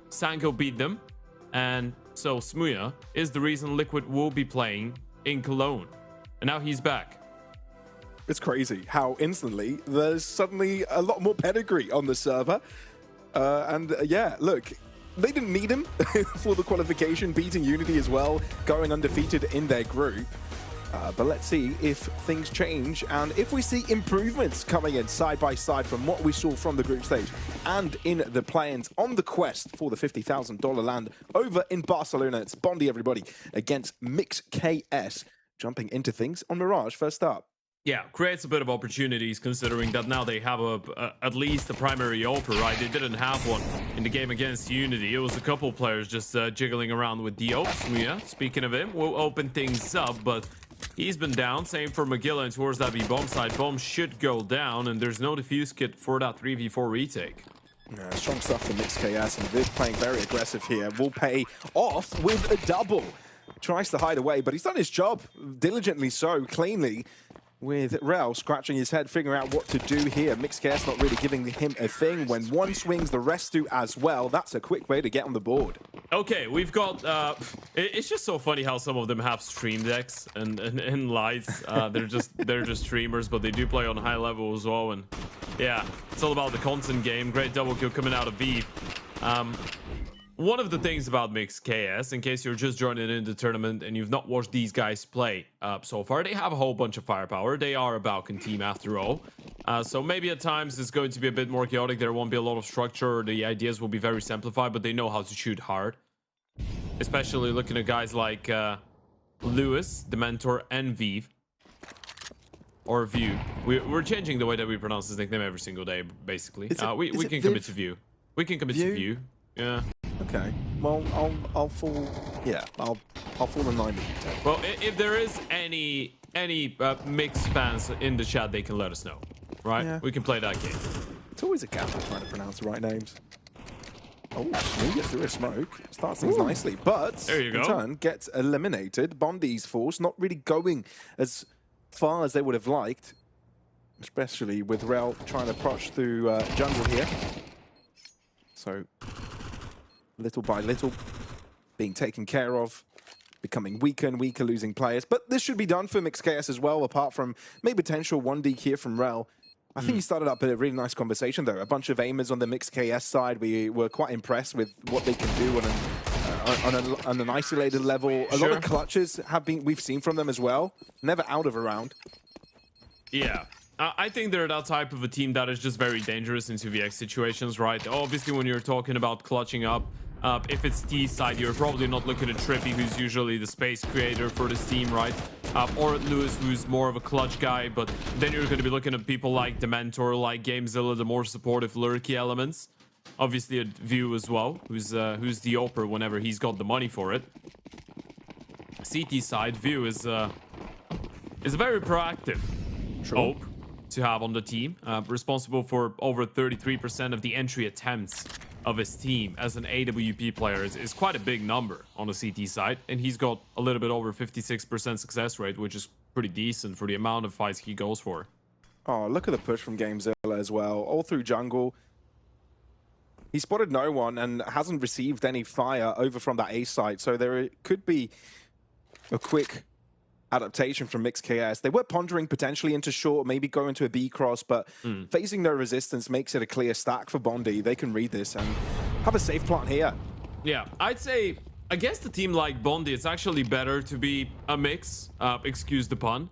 Sanko beat them, and so Smuya is the reason Liquid will be playing in Cologne. And now he's back. It's crazy how instantly there's suddenly a lot more pedigree on the server. Yeah, look, they didn't need him for the qualification, beating Unity as well, going undefeated in their group. But let's see if things change and if we see improvements coming in side by side from what we saw from the group stage and in the play-ins on the quest for the $50,000 land over in Barcelona. It's bond1e, everybody, against M1X KS, jumping into things on Mirage first up. Yeah, creates a bit of opportunities considering that now they have at least a primary AWP, right? They didn't have one in the game against Unity. It was a couple players just jiggling around with the AWPs. Yeah, speaking of him, we'll open things up, but he's been down. Same for Magilla, and towards that B bomb side. Bomb should go down, and there's no defuse kit for that 3v4 retake. Yeah, strong stuff from M1X KS, and Viv playing very aggressive here. Will pay off with a double. Tries to hide away, but he's done his job diligently so, cleanly. With Rel scratching his head, figuring out what to do here. M1X KS not really giving him a thing. When one swings, the rest do as well. That's a quick way to get on the board. Okay, we've got... it's just so funny how some of them have stream decks and lights. They're just streamers, but they do play on high level as well. And yeah, it's all about the content game. Great double kill coming out of V. One of the things about M1X KS, in case you're just joining in the tournament and you've not watched these guys play so far, they have a whole bunch of firepower. They are a Balkan team after all. So maybe at times it's going to be a bit more chaotic. There won't be a lot of structure. The ideas will be very simplified, but they know how to shoot hard. Especially looking at guys like Lewis, the mentor, and Viv. Or View. We're changing the way that we pronounce his nickname every single day, basically. We can commit to View. We can commit to View. Yeah. Okay. Well, I'll fall. Yeah, I'll fall in line with you. Well, if there is any M1X fans in the chat, they can let us know, right? Yeah. We can play that game. It's always a gamble trying to pronounce the right names. Oh, Smooth through a smoke. Starts things nicely, but there you go. In turn gets eliminated. bond1e's force not really going as far as they would have liked, especially with Rel trying to approach through jungle here. So little by little being taken care of, becoming weaker and weaker, losing players. But this should be done for M1X KS as well, apart from maybe potential 1D here from Rel. I think he started up a really nice conversation though. A bunch of aimers on the M1X KS side. We were quite impressed with what they can do on an isolated level. A lot of clutches we've seen from them as well. Never out of a round. Yeah. I think they're that type of a team that is just very dangerous in 2vx situations, right? Obviously, when you're talking about clutching up, if it's T side, you're probably not looking at Trippy, who's usually the space creator for this team, right? Or at Lewis, who's more of a clutch guy, but then you're going to be looking at people like Dementor, like Gamezilla, the more supportive lurky elements. Obviously, a View as well, who's the Oper whenever he's got the money for it. CT side, View is a very proactive Ope to have on the team, responsible for over 33% of the entry attempts of his team as an AWP player is quite a big number on the CT side, and he's got a little bit over 56% success rate, which is pretty decent for the amount of fights he goes for. Oh, look at the push from Gamezilla as well, all through jungle. He spotted no one and hasn't received any fire over from that A site, so there could be a quick adaptation from M1X KS. They were pondering potentially into short, maybe go into a B cross, but facing no resistance makes it a clear stack for bond1e. They can read this and have a safe plant here. Yeah, I'd say against a team like bond1e, it's actually better to be a mix, excuse the pun,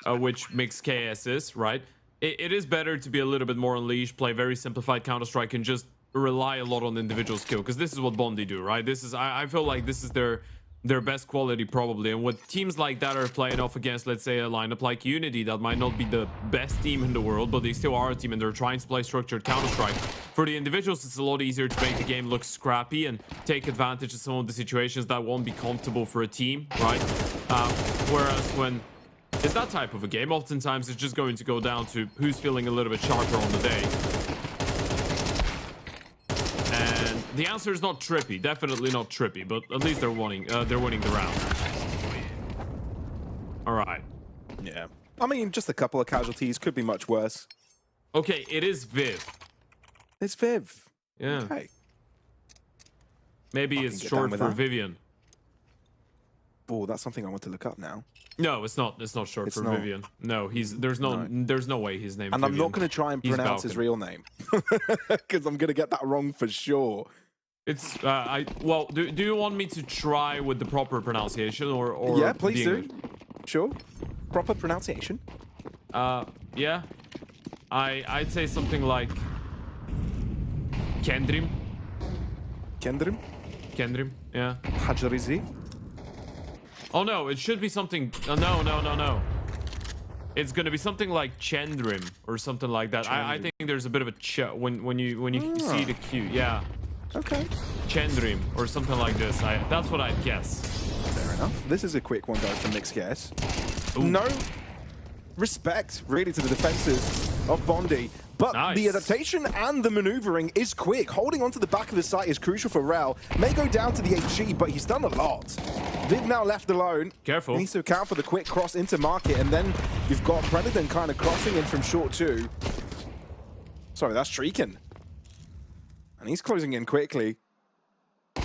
which M1X KS is, right? It is better to be a little bit more unleashed, play very simplified Counter-Strike, and just rely a lot on individual skill, because this is what bond1e do, right? This is, I feel like this is their best quality probably, and with teams like that are playing off against, let's say, a lineup like Unity that might not be the best team in the world, but they still are a team and they're trying to play structured Counter-Strike. For the individuals, it's a lot easier to make the game look scrappy and take advantage of some of the situations that won't be comfortable for a team, right? Whereas when it's that type of a game, oftentimes it's just going to go down to who's feeling a little bit sharper on the day. The answer is not Trippy, definitely not Trippy, but at least they're winning the round. All right. Yeah. I mean, just a couple of casualties, could be much worse. Okay, it is Viv. It's Viv. Yeah. Okay. Maybe it's short for Vivian. Oh, that's something I want to look up now. No, it's not. It's not short for Vivian. No, there's no way his name. And Vivian. I'm not going to try and pronounce his real name because I'm going to get that wrong for sure. It's well, do you want me to try with the proper pronunciation or yeah, please do. Sure, proper pronunciation. Yeah, I'd say something like Kendrim. Kendrim, yeah. Hajrizi. Oh no, it should be something. No. It's gonna be something like Chendrim or something like that. I think there's a bit of a when you see the Q. Yeah. Okay. Chendrim or something like this. That's what I'd guess. Fair enough. This is a quick one though from M1X KS. No respect really to the defenses of bond1e. But the adaptation and the maneuvering is quick. Holding onto the back of the site is crucial for Rel. May go down to the HG, but he's done a lot. Viv now left alone. Careful. He needs to account for the quick cross into market, and then you've got Predator kind of crossing in from short too. Sorry, that's Streaking. And he's closing in quickly. The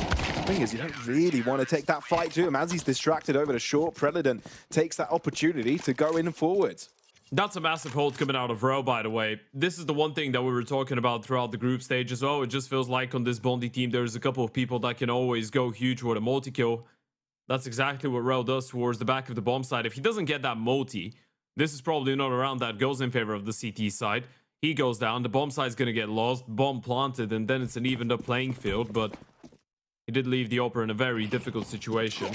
thing is, you don't really want to take that fight to him as he's distracted over the short. Predator takes that opportunity to go in forward. That's a massive hold coming out of Row, by the way. This is the one thing that we were talking about throughout the group stage as well. It just feels like on this bond1e team, there's a couple of people that can always go huge with a multi-kill. That's exactly what Row does towards the back of the bomb side. If he doesn't get that multi, this is probably not a round that goes in favor of the CT side. He goes down, the bomb side's going to get lost, bomb planted, and then it's an evened up playing field, but he did leave the Opera in a very difficult situation.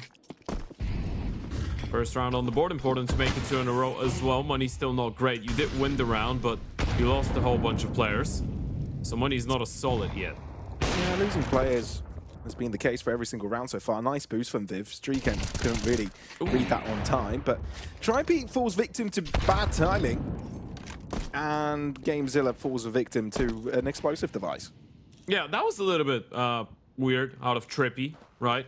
First round on the board, important to make it 2 in a row as well. Money's still not great. You did win the round, but you lost a whole bunch of players. So money's not as solid yet. Yeah, losing players has been the case for every single round so far. Nice boost from Viv. Streaking couldn't really read that on time, but TriPeak falls victim to bad timing. And GameZilla falls a victim to an explosive device. Yeah, that was a little bit weird out of Trippy, right?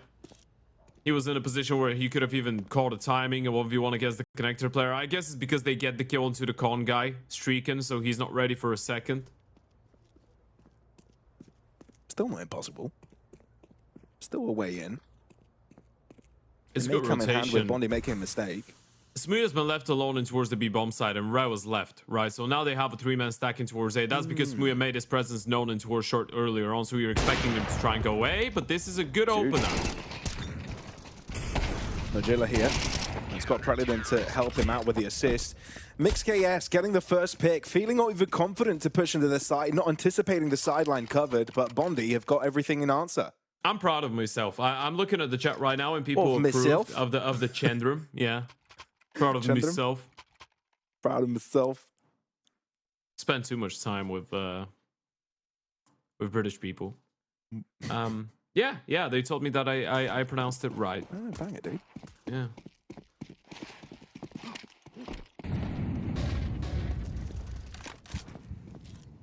He was in a position where he could have even called a timing, a 1v1 against the connector player. I guess it's because they get the kill onto the con guy, Streaking, so he's not ready for a second. Still not impossible. Still a way in. It's good come rotation. in hand with bond1e making a mistake. Smooth has been left alone in towards the B bomb side, and Rao was left, right? So now they have a 3-man stack in towards A. That's because Smooth made his presence known in towards short earlier on, so you're expecting them to try and go away, but this is a good opener. Nogilla here. He's got Predator to help him out with the assist. M1X KS getting the first pick, feeling overconfident to push into the side, not anticipating the sideline covered, but bond1e have got everything in answer. I'm proud of myself. I'm looking at the chat right now, and people approve of the Chendrim. Yeah, proud of myself. Proud of myself. Spent too much time with British people. Yeah, they told me that I pronounced it right. Oh, bang it, dude. Yeah.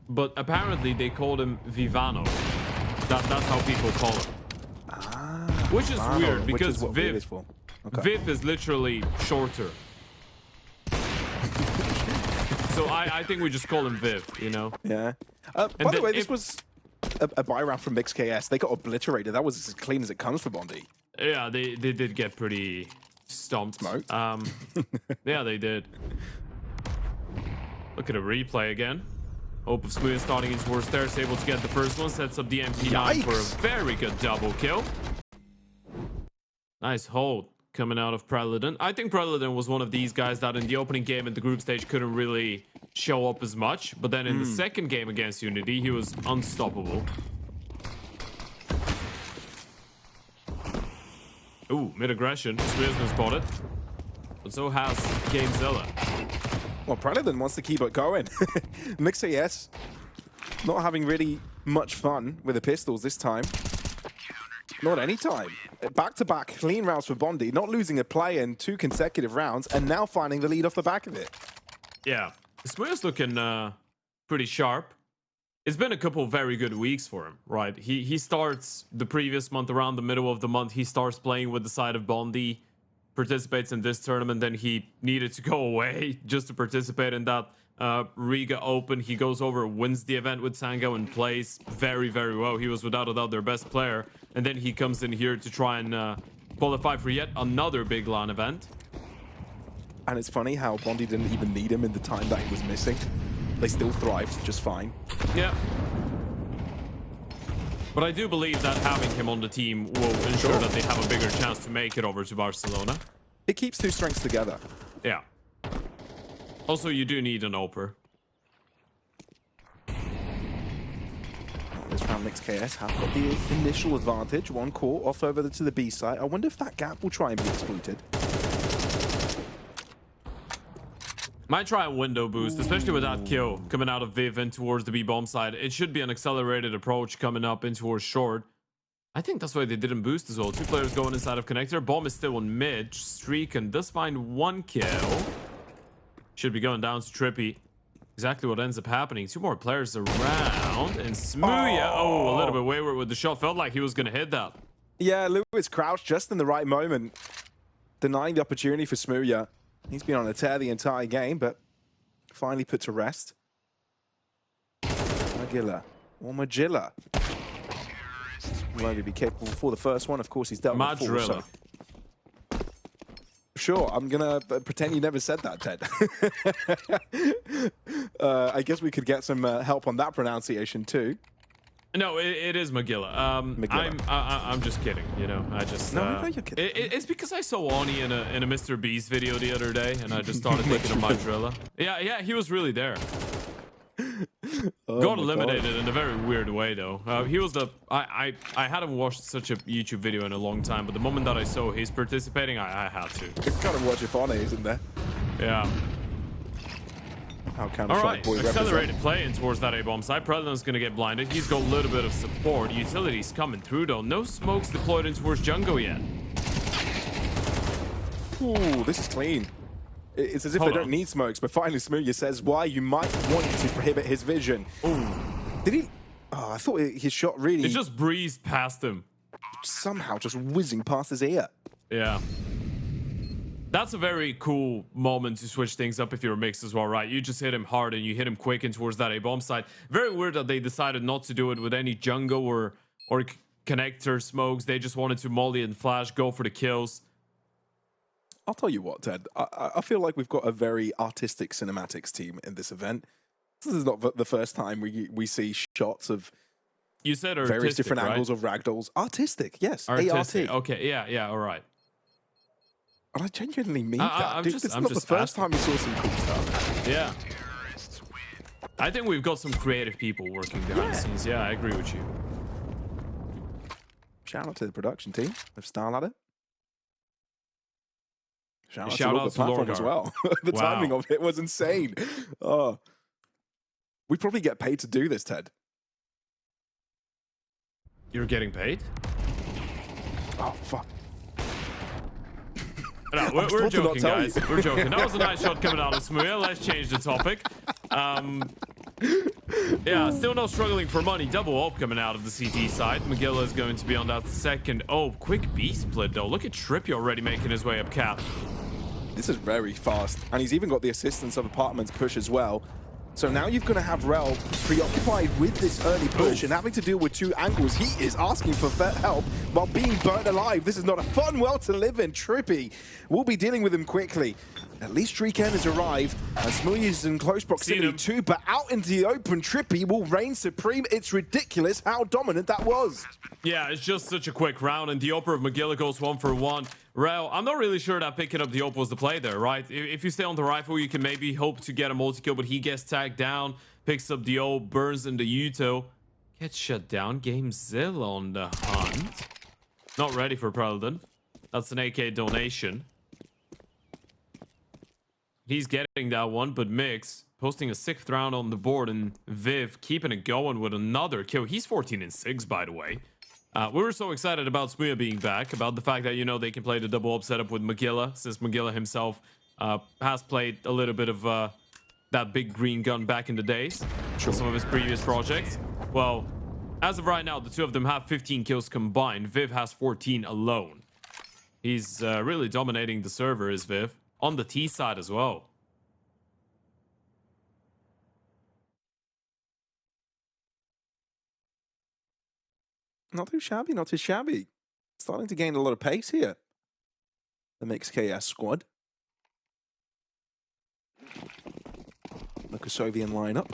But apparently they called him Vivano. That's how people call him. Ah, which is Vivano, weird because Viv is for. Okay. Viv is literally shorter. So I think we just call him Viv, you know? Yeah. By the way, this was a buy round from M1X KS. They got obliterated. That was as clean as it comes for bond1e. Yeah, they did get pretty stomped. Smoked. Yeah, they did. Look at a replay again. Hope of Smooth starting in towards stairs, able to get the first one, sets up the MP9 for a very good double kill. Nice hold coming out of Predator. I think Predator was one of these guys that in the opening game at the group stage couldn't really show up as much, but then in the second game against Unity, he was unstoppable. Ooh, mid-aggression. Smooth's been spotted. But so has GameZilla. Well, Predator wants to keep it going. M1X KS not having really much fun with the pistols this time. Not any time. Back-to-back clean rounds for bond1e, not losing a play in 2 consecutive rounds, and now finding the lead off the back of it. Yeah, Smooth's looking pretty sharp. It's been a couple of very good weeks for him, right? He starts the previous month, around the middle of the month, he starts playing with the side of bond1e, participates in this tournament, then he needed to go away just to participate in that Riga Open. He goes over, wins the event with Sango, and plays very, very well. He was without a doubt their best player. and then he comes in here to try and qualify for yet another big LAN event. And it's funny how bond1e didn't even need him in the time that he was missing. They still thrived just fine. Yeah. But I do believe that having him on the team will ensure that they have a bigger chance to make it over to Barcelona. It keeps two strengths together. Yeah. Also, you do need an oper. This M1X KS have got the initial advantage. One core off over to the B side. I wonder if that gap will try and be exploited. Might try a window boost, especially with that kill coming out of Viv and towards the B bomb side. It should be an accelerated approach coming up in towards short. I think that's why they didn't boost as well. Two players going inside of connector. Bomb is still on mid. Streak and does find one kill. Should be going down to Trippy. Exactly what ends up happening. Two more players around. And Smooya, a little bit wayward with the shot. Felt like he was going to hit that. Yeah, Lewis crouched just in the right moment, denying the opportunity for Smooya. He's been on a tear the entire game, but finally put to rest. Magilla. Or Magilla. Will only be capable for the first one. Of course, he's dealt with four, so. Sure, I'm gonna pretend you never said that, Ted. I guess we could get some help on that pronunciation too. No, it is Magilla. I'm just kidding. You know, I just. No, I know you're kidding. It's because I saw Oni in a Mr. Beast video the other day, and I just started thinking of Madrilla. Yeah, he was really there. Got eliminated in a very weird way though. He was the I hadn't watched such a YouTube video in a long time, but the moment that I saw he's participating, I had to. You've got to watch it on, isn't there? Yeah. How can all right, accelerated play in towards that A-bomb side. Predator's gonna get blinded. He's got a little bit of support. Utilities coming through though. No smokes deployed in towards jungle yet. Ooh, this is clean. It's as if they don't need smokes, but finally Smooya says why you might want to prohibit his vision. Ooh. Did he? Oh, I thought his shot really... It just breezed past him. Somehow just whizzing past his ear. Yeah. That's a very cool moment to switch things up if you're mixed as well, right? You just hit him hard and you hit him quick in towards that A-bomb side. Very weird that they decided not to do it with any jungle or connector smokes. They just wanted to molly and flash, go for the kills. I'll tell you what, Ted. I feel like we've got a very artistic cinematics team in this event. This is not the first time we see shots of you said artistic, various different right? angles of ragdolls. Artistic, yes. Artistic. ART. Okay, yeah, all right. And I genuinely mean that. Dude, this is not the first time we saw some cool stuff. Yeah. I think we've got some creative people working behind the scenes. Yeah, I agree with you. Shout out to the production team of StarLadder. Shout out to Lorgar as well. The timing of it was insane. Oh, we probably get paid to do this, Ted. You're getting paid? Oh, fuck. No, we're joking, guys. We're joking. That was a nice shot coming out of Smooya. Let's change the topic. Yeah, still not struggling for money. Double op coming out of the CT side. Magilla is going to be on that second. Oh, quick B split, though. Look at Trippy already making his way up cap. This is very fast. And he's even got the assistance of Apartment's push as well. So now you're going to have Rel preoccupied with this early push and having to deal with two angles. He is asking for help while being burnt alive. This is not a fun world to live in. Trippy will be dealing with him quickly. At least Streaken has arrived, and Smooya is in close proximity too, but out into the open, Trippy will reign supreme. It's ridiculous how dominant that was. Yeah, it's just such a quick round, and the Oper of Magilla goes 1 for 1. Rel, I'm not really sure that picking up the Op was the play there, right? If you stay on the rifle, you can maybe hope to get a multi-kill, but he gets tagged down, picks up the O, burns in the Uto, gets shut down. GameZilla on the hunt. Not ready for Preldon. That's an AK donation. He's getting that one, but Mix posting a 6th round on the board, and Viv keeping it going with another kill. He's 14-6, by the way. We were so excited about Smooya being back, about the fact that, you know, they can play the double up setup with Magilla, since Magilla himself has played a little bit of that big green gun back in the days, some of his previous projects. Well, as of right now, the two of them have 15 kills combined. Viv has 14 alone. He's really dominating the server, is Viv. On the T side as well. Not too shabby, not too shabby. Starting to gain a lot of pace here. The M1X KS squad. The Kosovian lineup.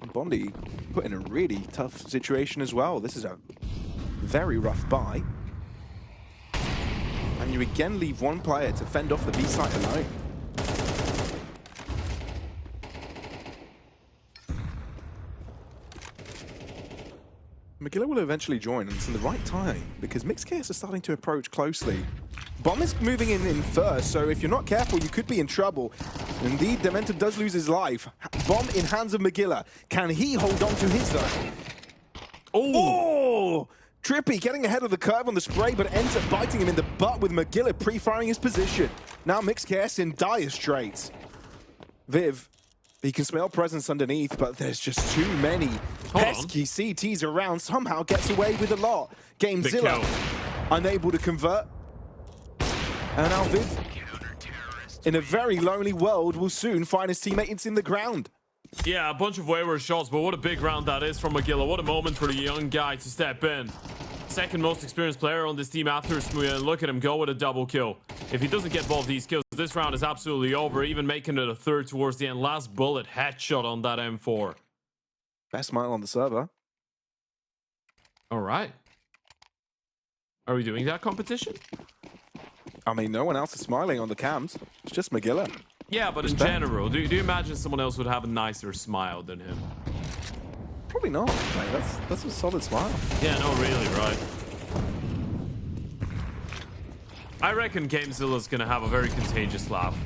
And bond1e put in a really tough situation as well. This is a very rough buy. And you again leave one player to fend off the B site alone. Magilla will eventually join, and it's in the right time because M1X KS is starting to approach closely. Bomb is moving in first, so if you're not careful, you could be in trouble. Indeed, Dementa does lose his life. Bomb in hands of Magilla. Can he hold on to his though? Oh! Trippy getting ahead of the curve on the spray, but ends up biting him in the butt with Magilla pre-firing his position. Now M1X KS in dire straits. Viv, he can smell presence underneath, but there's just too many pesky CTs around. Somehow gets away with a lot. Gamezilla unable to convert. And now Viv, in a very lonely world, will soon find his teammates in the ground. Yeah, a bunch of wayward shots, but what a big round that is from Magilla. What a moment for the young guy to step in. Second most experienced player on this team after Smooya, and look at him go with a double kill. If he doesn't get both these kills, this round is absolutely over, even making it a third towards the end. Last bullet headshot on that M4. Best smile on the server. All right. Are we doing that competition? I mean, no one else is smiling on the cams. It's just Magilla. Yeah, but in general, do you imagine someone else would have a nicer smile than him? Probably not. Mate. That's a solid smile. Yeah, no, really, right. I reckon Gamezilla's gonna have a very contagious laugh.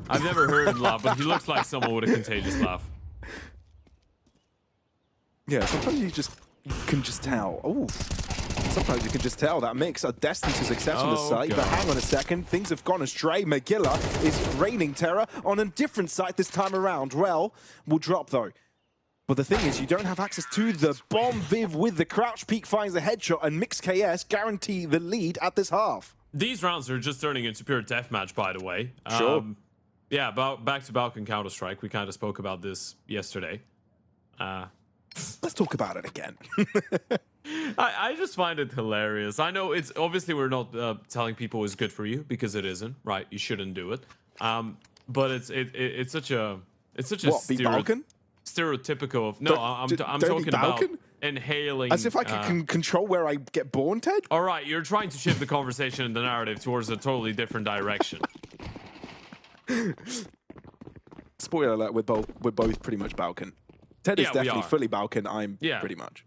I've never heard him laugh, but he looks like someone with a contagious laugh. Yeah, sometimes you can just tell. Oh, sometimes you can just tell that M1X are destined to success on the site. God. But hang on a second, things have gone astray. Magilla is raining terror on a different site this time around. Well, will drop though. But the thing is, you don't have access to the bomb. Viv with the crouch peek finds a headshot, and M1X KS guarantee the lead at this half. These rounds are just turning into pure deathmatch, by the way. Sure. Yeah, back to Balkan Counter-Strike. We kind of spoke about this yesterday. Let's talk about it again. I just find it hilarious. I know it's obviously we're not telling people it's good for you because it isn't, right? You shouldn't do it. But it's such a What, be Balkan? Stereotypical of no. I'm talking about inhaling. As if I can control where I get born, Ted. All right, you're trying to shift the conversation and the narrative towards a totally different direction. Spoiler alert: we're both pretty much Balkan. Ted is definitely fully Balkan. I'm pretty much.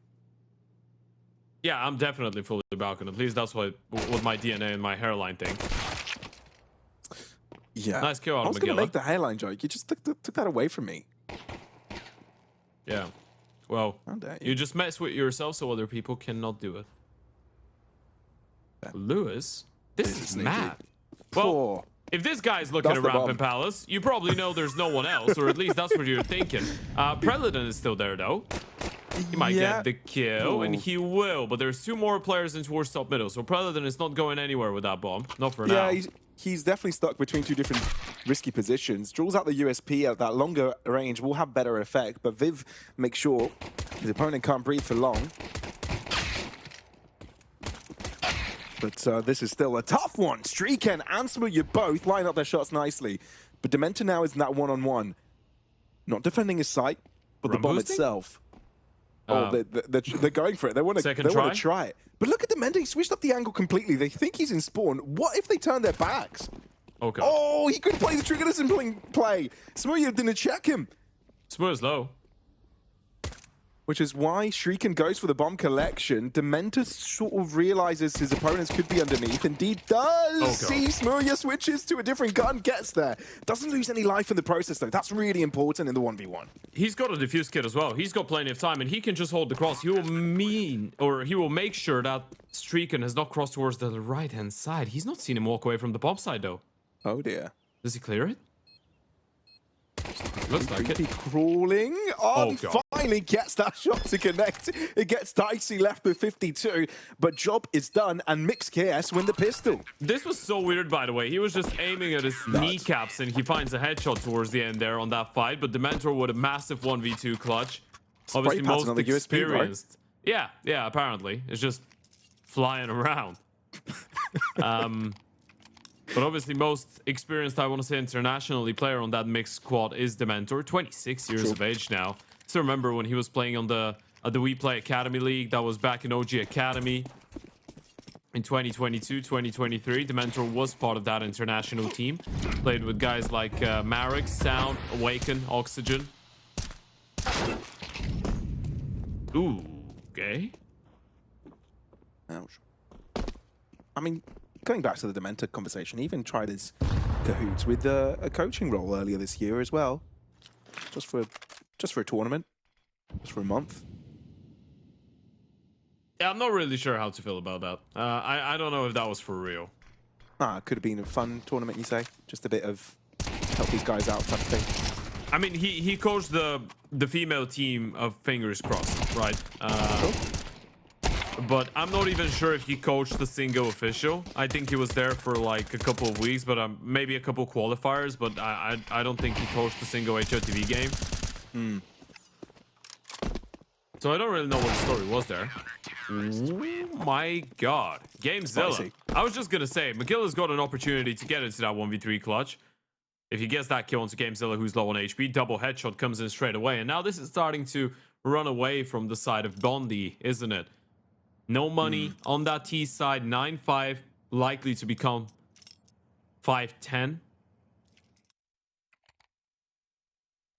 Yeah, I'm definitely fully Balkan. At least that's what my DNA and my hairline think. Yeah. Nice kill out of I was going to Magilla. make the hairline joke. You just took that away from me. Yeah. Well, How dare you just mess with yourself so other people cannot do it. Yeah. Lewis, this is sneaky. mad. Well, if this guy's looking That's the around bomb. in Palace, you probably know there's no one else, or at least that's what you're thinking. Preledon is still there, though. He might get the kill, and he will, but there's two more players in towards top middle, so Preledon is not going anywhere with that bomb. Not for now. Yeah, he's definitely stuck between two different risky positions. Draws out the USP at that longer range will have better effect, but Viv makes sure his opponent can't breathe for long. But this is still a tough one. Streaken and Smooya both line up their shots nicely. But Dementa now is in that one-on-one. Not defending his site, but the bomb itself. Oh, they're going for it. They want to try it. But look at Dementa. He switched up the angle completely. They think he's in spawn. What if they turn their backs? Okay. Oh, he couldn't play the trigger doesn't play. Smooya didn't check him. Smooya's low. Which is why Shrieken goes for the bomb collection. Dementa sort of realizes his opponents could be underneath. Indeed does. See, Smooya switches to a different gun, gets there. Doesn't lose any life in the process, though. That's really important in the 1v1. He's got a defuse kit as well. He's got plenty of time, and he can just hold the cross. He will make sure that Streaken has not crossed towards the right-hand side. He's not seen him walk away from the bomb side, though. Oh, dear. Does he clear it? Looks like it. Crawling on, finally gets that shot to connect. It gets dicey left with 52, but job is done, and M1X KS win the pistol. This was so weird, by the way. He was just aiming at his kneecaps, and he finds a headshot towards the end there on that fight, but Dementor with a massive 1v2 clutch. obviously pattern most on the USB, right? experienced. Yeah, apparently. It's just flying around. But obviously most experienced, I want to say, internationally player on that mixed squad is Dementor, 26 years of age now. So remember when he was playing on the We Play Academy League, that was back in OG Academy. In 2022, 2023, Dementor was part of that international team. Played with guys like Marek, Sound, Awaken, Oxygen. Ooh, okay. Ouch. I mean, going back to the Dementor conversation, he even tried his cahoots with a coaching role earlier this year as well. Just for a tournament. Just for a month. Yeah, I'm not really sure how to feel about that. I don't know if that was for real. It could have been a fun tournament, you say? Just a bit of help these guys out type of thing. I mean, he coached the female team of Fingers Crossed, right? Cool. But I'm not even sure if he coached the single official. I think he was there for like a couple of weeks, but maybe a couple qualifiers. But I don't think he coached the single HOTV game. So I don't really know what the story was there. Oh my god. Gamezilla. I was just gonna say, Magilla's got an opportunity to get into that 1v3 clutch. If he gets that kill onto Gamezilla, who's low on HP, double headshot comes in straight away. And now this is starting to run away from the side of bond1e, isn't it? No money on that T side, 9-5, likely to become 5-10.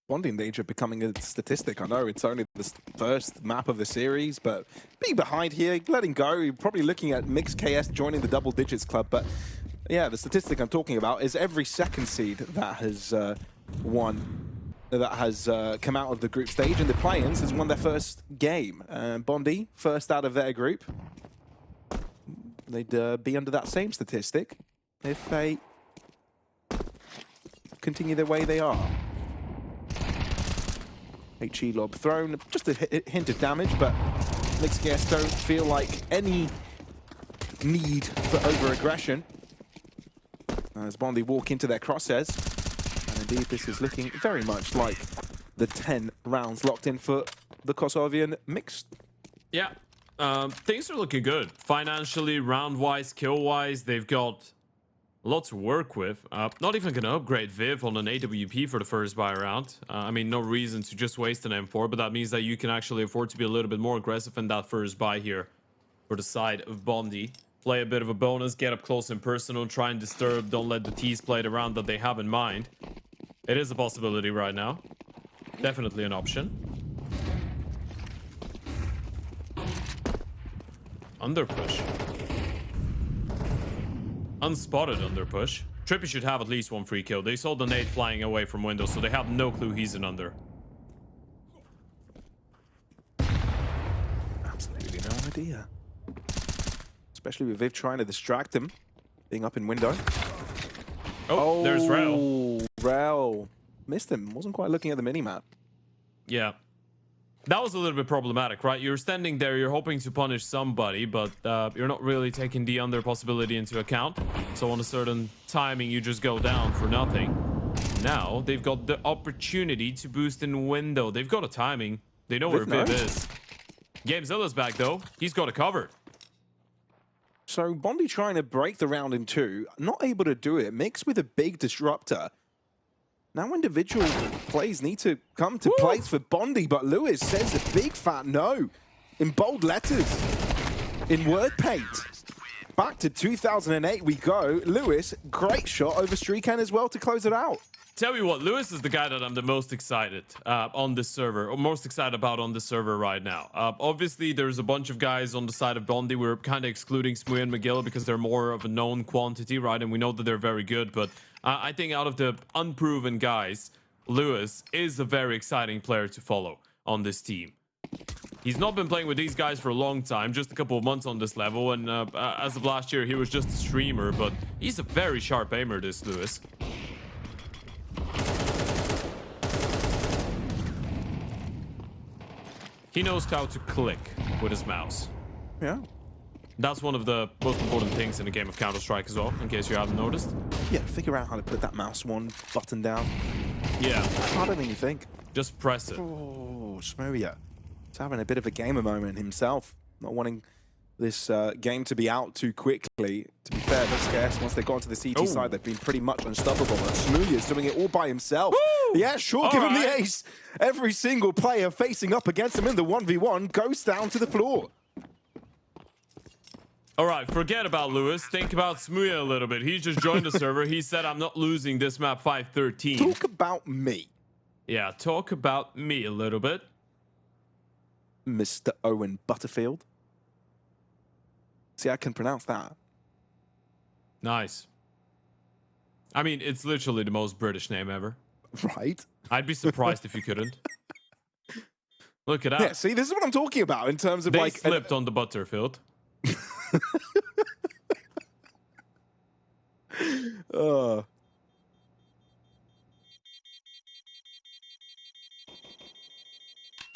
bond1e in danger of becoming a statistic. I know it's only the first map of the series, but being behind here, letting go, you're probably looking at M1X KS joining the double digits club. But yeah, the statistic I'm talking about is every second seed that has come out of the group stage in the play-ins has won their first game. bond1e, first out of their group. They'd be under that same statistic if they continue the way they are. HE lob thrown, just a hint of damage, but M1X KS don't feel like any need for over-aggression. As bond1e walk into their crosshairs. And indeed, this is looking very much like the 10 rounds locked in for the Kosovian mixed. Yeah, things are looking good. Financially, round-wise, kill-wise, they've got a lot to work with. Not even going to upgrade Viv on an AWP for the first buy round. I mean, no reason to just waste an M4, but that means that you can actually afford to be a little bit more aggressive in that first buy here for the side of bond1e. Play a bit of a bonus, get up close and personal, try and disturb, don't let the T's play the round that they have in mind. It is a possibility right now. Definitely an option. Under push. Unspotted under push. Trippy should have at least one free kill. They saw the nade flying away from window, so they have no clue he's an under. Absolutely no idea. Especially with Viv trying to distract him, being up in window. Oh, there's Rel. Rel. Missed him. Wasn't quite looking at the minimap. Yeah. That was a little bit problematic, right? You're standing there, you're hoping to punish somebody, but you're not really taking the under possibility into account. So on a certain timing, you just go down for nothing. Now, they've got the opportunity to boost in window. They've got a timing. They know where Viv is. Gamezilla's back, though. He's got it covered. So bond1e trying to break the round in two, not able to do it, mixed with a big disruptor. Now individual plays need to come to place for bond1e, but Lewis says a big fat no in bold letters, in word paint. Back to 2008 we go. Lewis, great shot over Streaken as well to close it out. Tell you what, Lewis is the guy that I'm the most excited on this server, or most excited about on this server right now. Obviously, there's a bunch of guys on the side of bond1e. We're kind of excluding Smooth and Magilla because they're more of a known quantity, right? And we know that they're very good, but I think out of the unproven guys, Lewis is a very exciting player to follow on this team. He's not been playing with these guys for a long time, just a couple of months on this level, and as of last year, he was just a streamer, but he's a very sharp aimer, this Lewis. He knows how to click with his mouse. Yeah. That's one of the most important things in a game of Counter-Strike as well, in case you haven't noticed. Yeah, figure out how to put that mouse one button down. Yeah. Harder than you think. Just press it. Oh, Smoya. He's having a bit of a gamer moment himself, not wanting this game to be out too quickly. To be fair, this KS, once they got onto the CT side, they've been pretty much unstoppable. But Smooya's doing it all by himself. Woo! Yeah, sure, give him the ace. Every single player facing up against him in the 1v1 goes down to the floor. All right, forget about Lewis. Think about Smooya a little bit. He just joined the server. He said, I'm not losing this map 5-13. Talk about me. Yeah, talk about me a little bit. Mr. Owen Butterfield. See, I can pronounce that. Nice. I mean, it's literally the most British name ever. Right. I'd be surprised if you couldn't. Look at that. Yeah, see, this is what I'm talking about in terms of they like... slipped on the Butterfield.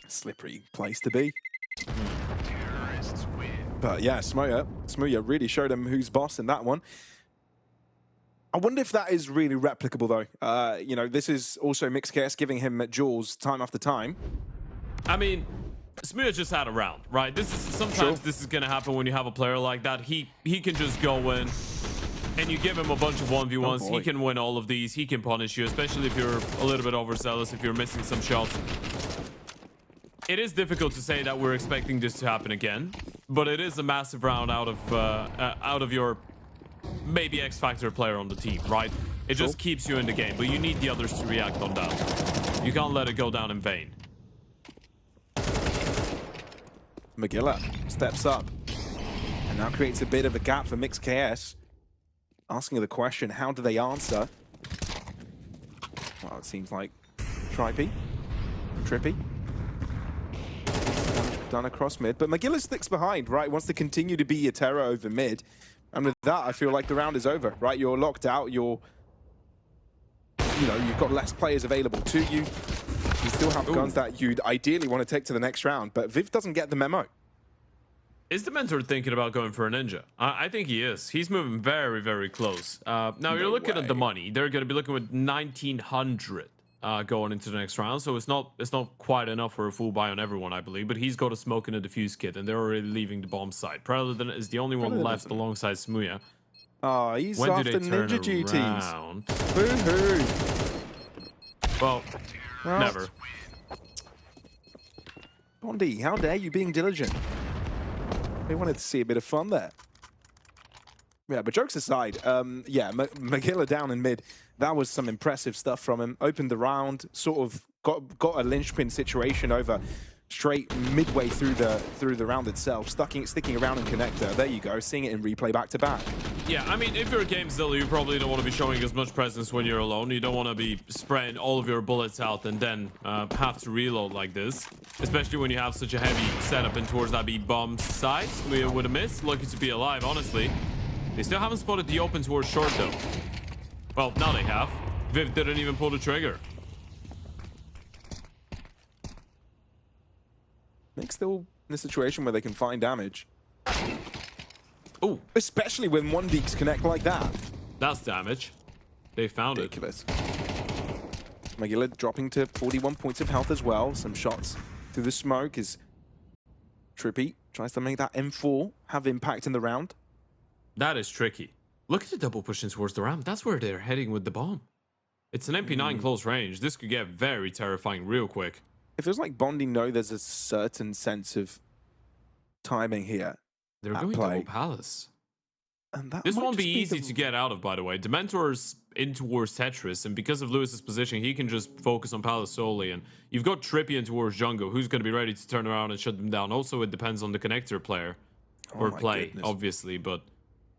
Slippery place to be. But yeah, Smooya really showed him who's boss in that one. I wonder if that is really replicable though. You know, this is also M1X KS giving him duels time after time. I mean, Smooya just had a round, right? This is sometimes this is gonna happen when you have a player like that. He can just go in and you give him a bunch of 1v1s. He can win all of these. He can punish you, especially if you're a little bit overzealous, if you're missing some shots. It is difficult to say that we're expecting this to happen again, but it is a massive round out of your maybe X Factor player on the team, right? It just keeps you in the game, but you need the others to react on that. You can't let it go down in vain. Magilla steps up and now creates a bit of a gap for M1X KS. Asking the question, how do they answer? Well, it seems like Trippy. Done across mid, but Magilla sticks behind, right? Wants to continue to be a terror over mid. And with that, I feel like the round is over, right? You're locked out, you've got less players available to you. You still have guns that you'd ideally want to take to the next round, but Viv doesn't get the memo. Is the mentor thinking about going for a ninja? I think he is. He's moving very, very close. Now, you're looking at the money. They're going to be looking with 1,900 going into the next round, so it's not quite enough for a full buy on everyone, I believe. But he's got a smoke and a defuse kit, and they're already leaving the bomb site. Paladin is the only one left alongside Smooya. Oh, he's when after ninja duties. Boo-hoo. Well, never. bond1e, how dare you being diligent? We wanted to see a bit of fun there. Yeah, but jokes aside, yeah, Magilla down in mid. That was some impressive stuff from him. Opened the round, sort of got a linchpin situation over straight midway through the round itself, sticking around in connector. There you go, seeing it in replay back to back. Yeah, I mean, if you're a GameZilla, you probably don't want to be showing as much presence when you're alone. You don't want to be spraying all of your bullets out and then have to reload like this, especially when you have such a heavy setup in towards that B bomb side. We would have missed. Lucky to be alive, honestly. They still haven't spotted the open towards short though. Well, now they have. Viv didn't even pull the trigger. Nick's still in a situation where they can find damage. Oh, especially when one deeks connect like that. That's damage. They found ridiculous. Magilla dropping to 41 points of health as well. Some shots through the smoke as Trippy tries to make that M4 have impact in the round. That is tricky. Look at the double pushing towards the ramp. That's where they're heading with the bomb. It's an MP9 close range. This could get very terrifying real quick. It feels like bond1e know there's a certain sense of timing here. They're going double palace. And that this won't be easy to get out of, by the way. Dementor's in towards Tetris, and because of Lewis's position, he can just focus on palace solely. And you've got Trippy in towards jungle, who's going to be ready to turn around and shut them down. Also, it depends on the connector player or play, obviously, but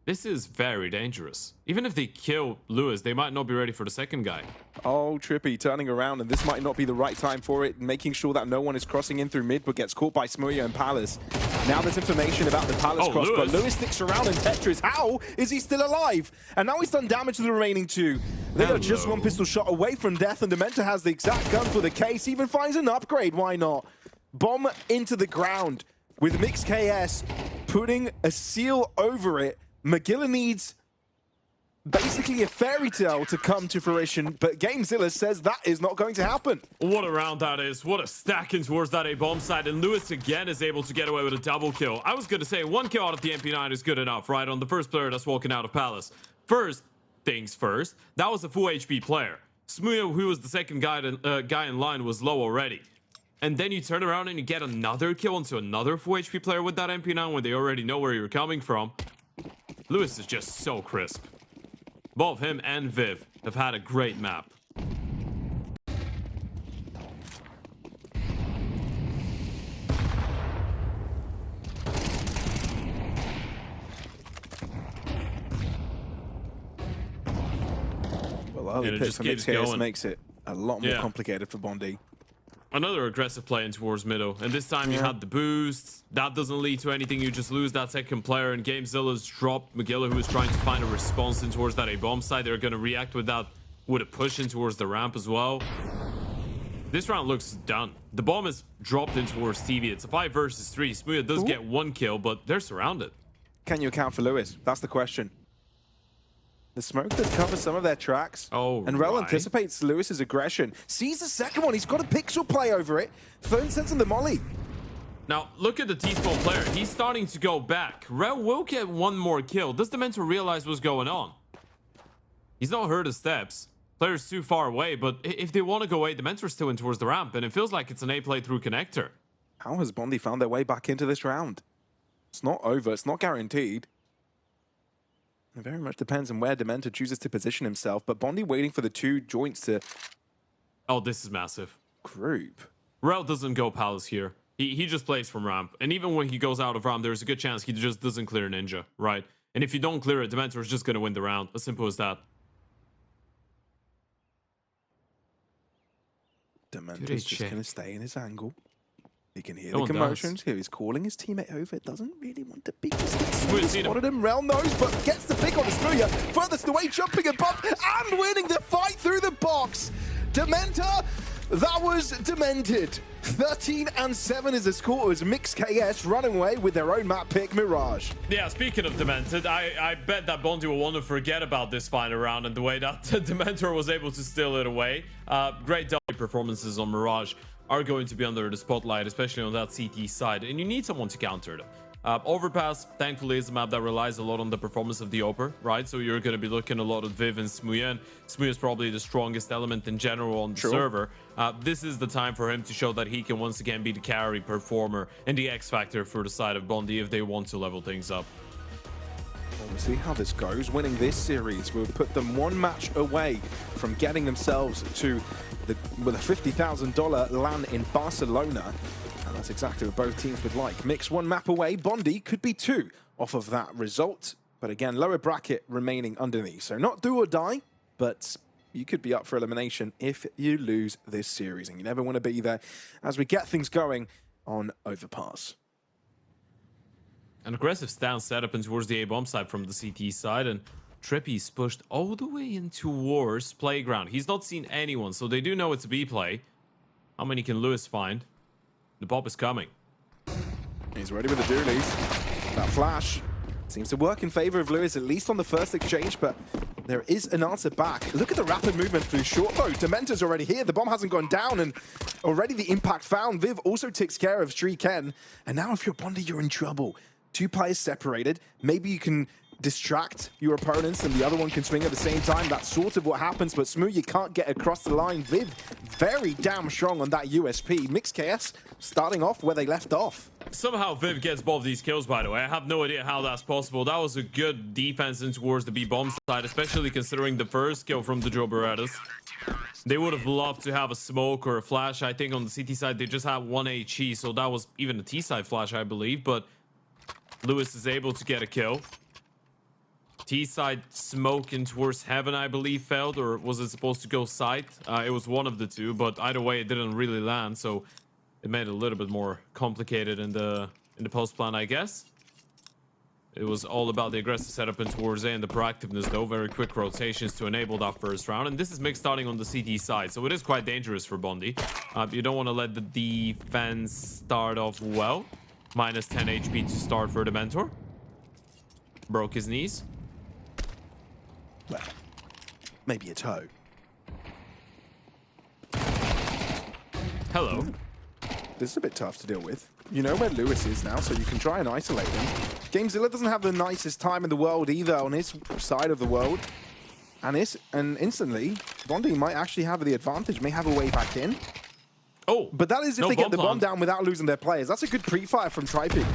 this is very dangerous. Even if they kill Lewis, they might not be ready for the second guy. Oh, Trippy turning around, and this might not be the right time for it, making sure that no one is crossing in through mid, but gets caught by Smooya and Palace. Now there's information about the Palace cross, but Lewis sticks around in Tetris. How is he still alive? And now he's done damage to the remaining two. They are just one pistol shot away from death, and Dementa has the exact gun for the case. Even finds an upgrade, why not? Bomb into the ground with M1X KS putting a seal over it. Magilla needs basically a fairy tale to come to fruition, but GameZilla says that is not going to happen. What a round that is. What a stacking towards that A-bomb side. And Lewis again is able to get away with a double kill. I was going to say 1 kill out of the MP9 is good enough, right? On the first player that's walking out of Palace. First things first, that was a full HP player. Smuya, who was the second guy in line, was low already. And then you turn around and you get another kill into another full HP player with that MP9 when they already know where you're coming from. Lewis is just so crisp. Both him and Viv have had a great map. Well, early pick for M1X KS makes it a lot more complicated for bond1e. Another aggressive play in towards middle, and this time you had the boost. That doesn't lead to anything. You just lose that second player, and GameZilla's dropped Magilla, who is trying to find a response in towards that A-bomb side. They're going to react with that, with a push in towards the ramp as well. This round looks done. The bomb is dropped in towards TV. It's a 5 versus 3. Smuya does get 1 kill, but they're surrounded. Can you account for Lewis? That's the question. The smoke that covers some of their tracks. Oh, and Rel anticipates Lewis's aggression. Sees the second one. He's got a pixel play over it. Phone sends him the molly. Now, look at the T-spawn player. He's starting to go back. Rel will get 1 more kill. Does the Dementor realize what's going on? He's not heard his steps. Player's too far away, but if they want to go away, the Dementor's still in towards the ramp, and it feels like it's an A play through connector. How has bond1e found their way back into this round? It's not over. It's not guaranteed. It very much depends on where Dementor chooses to position himself, but bond1e waiting for the 2 joints to... Oh, this is massive. Group. Rel doesn't go Palace here. He just plays from ramp. And even when he goes out of ramp, there's a good chance he just doesn't clear Ninja, right? And if you don't clear it, Dementor is just going to win the round. As simple as that. Dementor's just going to stay in his angle. He can hear the commotions here. He's calling his teammate over. Doesn't really want to beat this. Spotted him. Rel knows, but gets the pick on the Smuya. Furthest away, jumping above and winning the fight through the box. Dementor, that was demented. 13-7 is the score as M1X KS running away with their own map pick, Mirage. Yeah, speaking of demented, I bet that bond1e will want to forget about this final round and the way that Dementor was able to steal it away. Great performances on Mirage are going to be under the spotlight, especially on that CT side, and you need someone to counter them. Overpass, thankfully, is a map that relies a lot on the performance of the Oper, right? So you're going to be looking a lot at Viv and Smuya, and Smuya is probably the strongest element in general on the server. This is the time for him to show that he can once again be the carry performer and the X factor for the side of bond1e if they want to level things up. Well, we'll see how this goes. Winning this series will put them 1 match away from getting themselves to with a $50,000 LAN in Barcelona. And that's exactly what both teams would like. M1X 1 map away. bond1e could be 2 off of that result. But again, lower bracket remaining underneath. So not do or die, but you could be up for elimination if you lose this series. And you never want to be there as we get things going on Overpass. An aggressive stance setup in towards the A-bomb side from the CT side, and Trippy's pushed all the way in towards Playground. He's not seen anyone, so they do know it's a B play. How many can Lewis find? The pop is coming. He's ready with the dualies. That flash seems to work in favor of Lewis, at least on the first exchange, but there is an answer back. Look at the rapid movement through short though. Dementor's already here. The bomb hasn't gone down, and already the impact found. Viv also takes care of Ken. And now if you're bond1e, you're in trouble. 2 players separated. Maybe you can distract your opponents and the other one can swing at the same time. That's sort of what happens, but Smuya, you can't get across the line. Viv, very damn strong on that USP. M1X KS starting off where they left off. Somehow Viv gets both these kills, by the way. I have no idea how that's possible. That was a good defense in towards the B-bomb side, especially considering the first kill from the Joe Berettas. They would have loved to have a smoke or a flash. I think on the CT side, they just had 1 HE, so that was even a T-side flash, I believe, but Lewis is able to get a kill. T-side smoke in towards heaven, I believe, failed, or was it supposed to go side? It was one of the two, but either way, it didn't really land, so it made it a little bit more complicated in the post plan, I guess. It was all about the aggressive setup in towards A and the proactiveness, though. Very quick rotations to enable that first round, and this is M1X starting on the CT side, so it is quite dangerous for bond1e. You don't want to let the defense start off well. Minus 10 HP to start for the Dementor. Broke his knees. well, maybe a toe. Hello. This is a bit tough to deal with. You know where Lewis is now, so you can try and isolate him. Gamezilla doesn't have the nicest time in the world either on his side of the world. And instantly, bond1e might actually have the advantage, may have a way back in. Oh, but that is if they get the bomb down without losing their players. That's a good pre-fire from Tripig.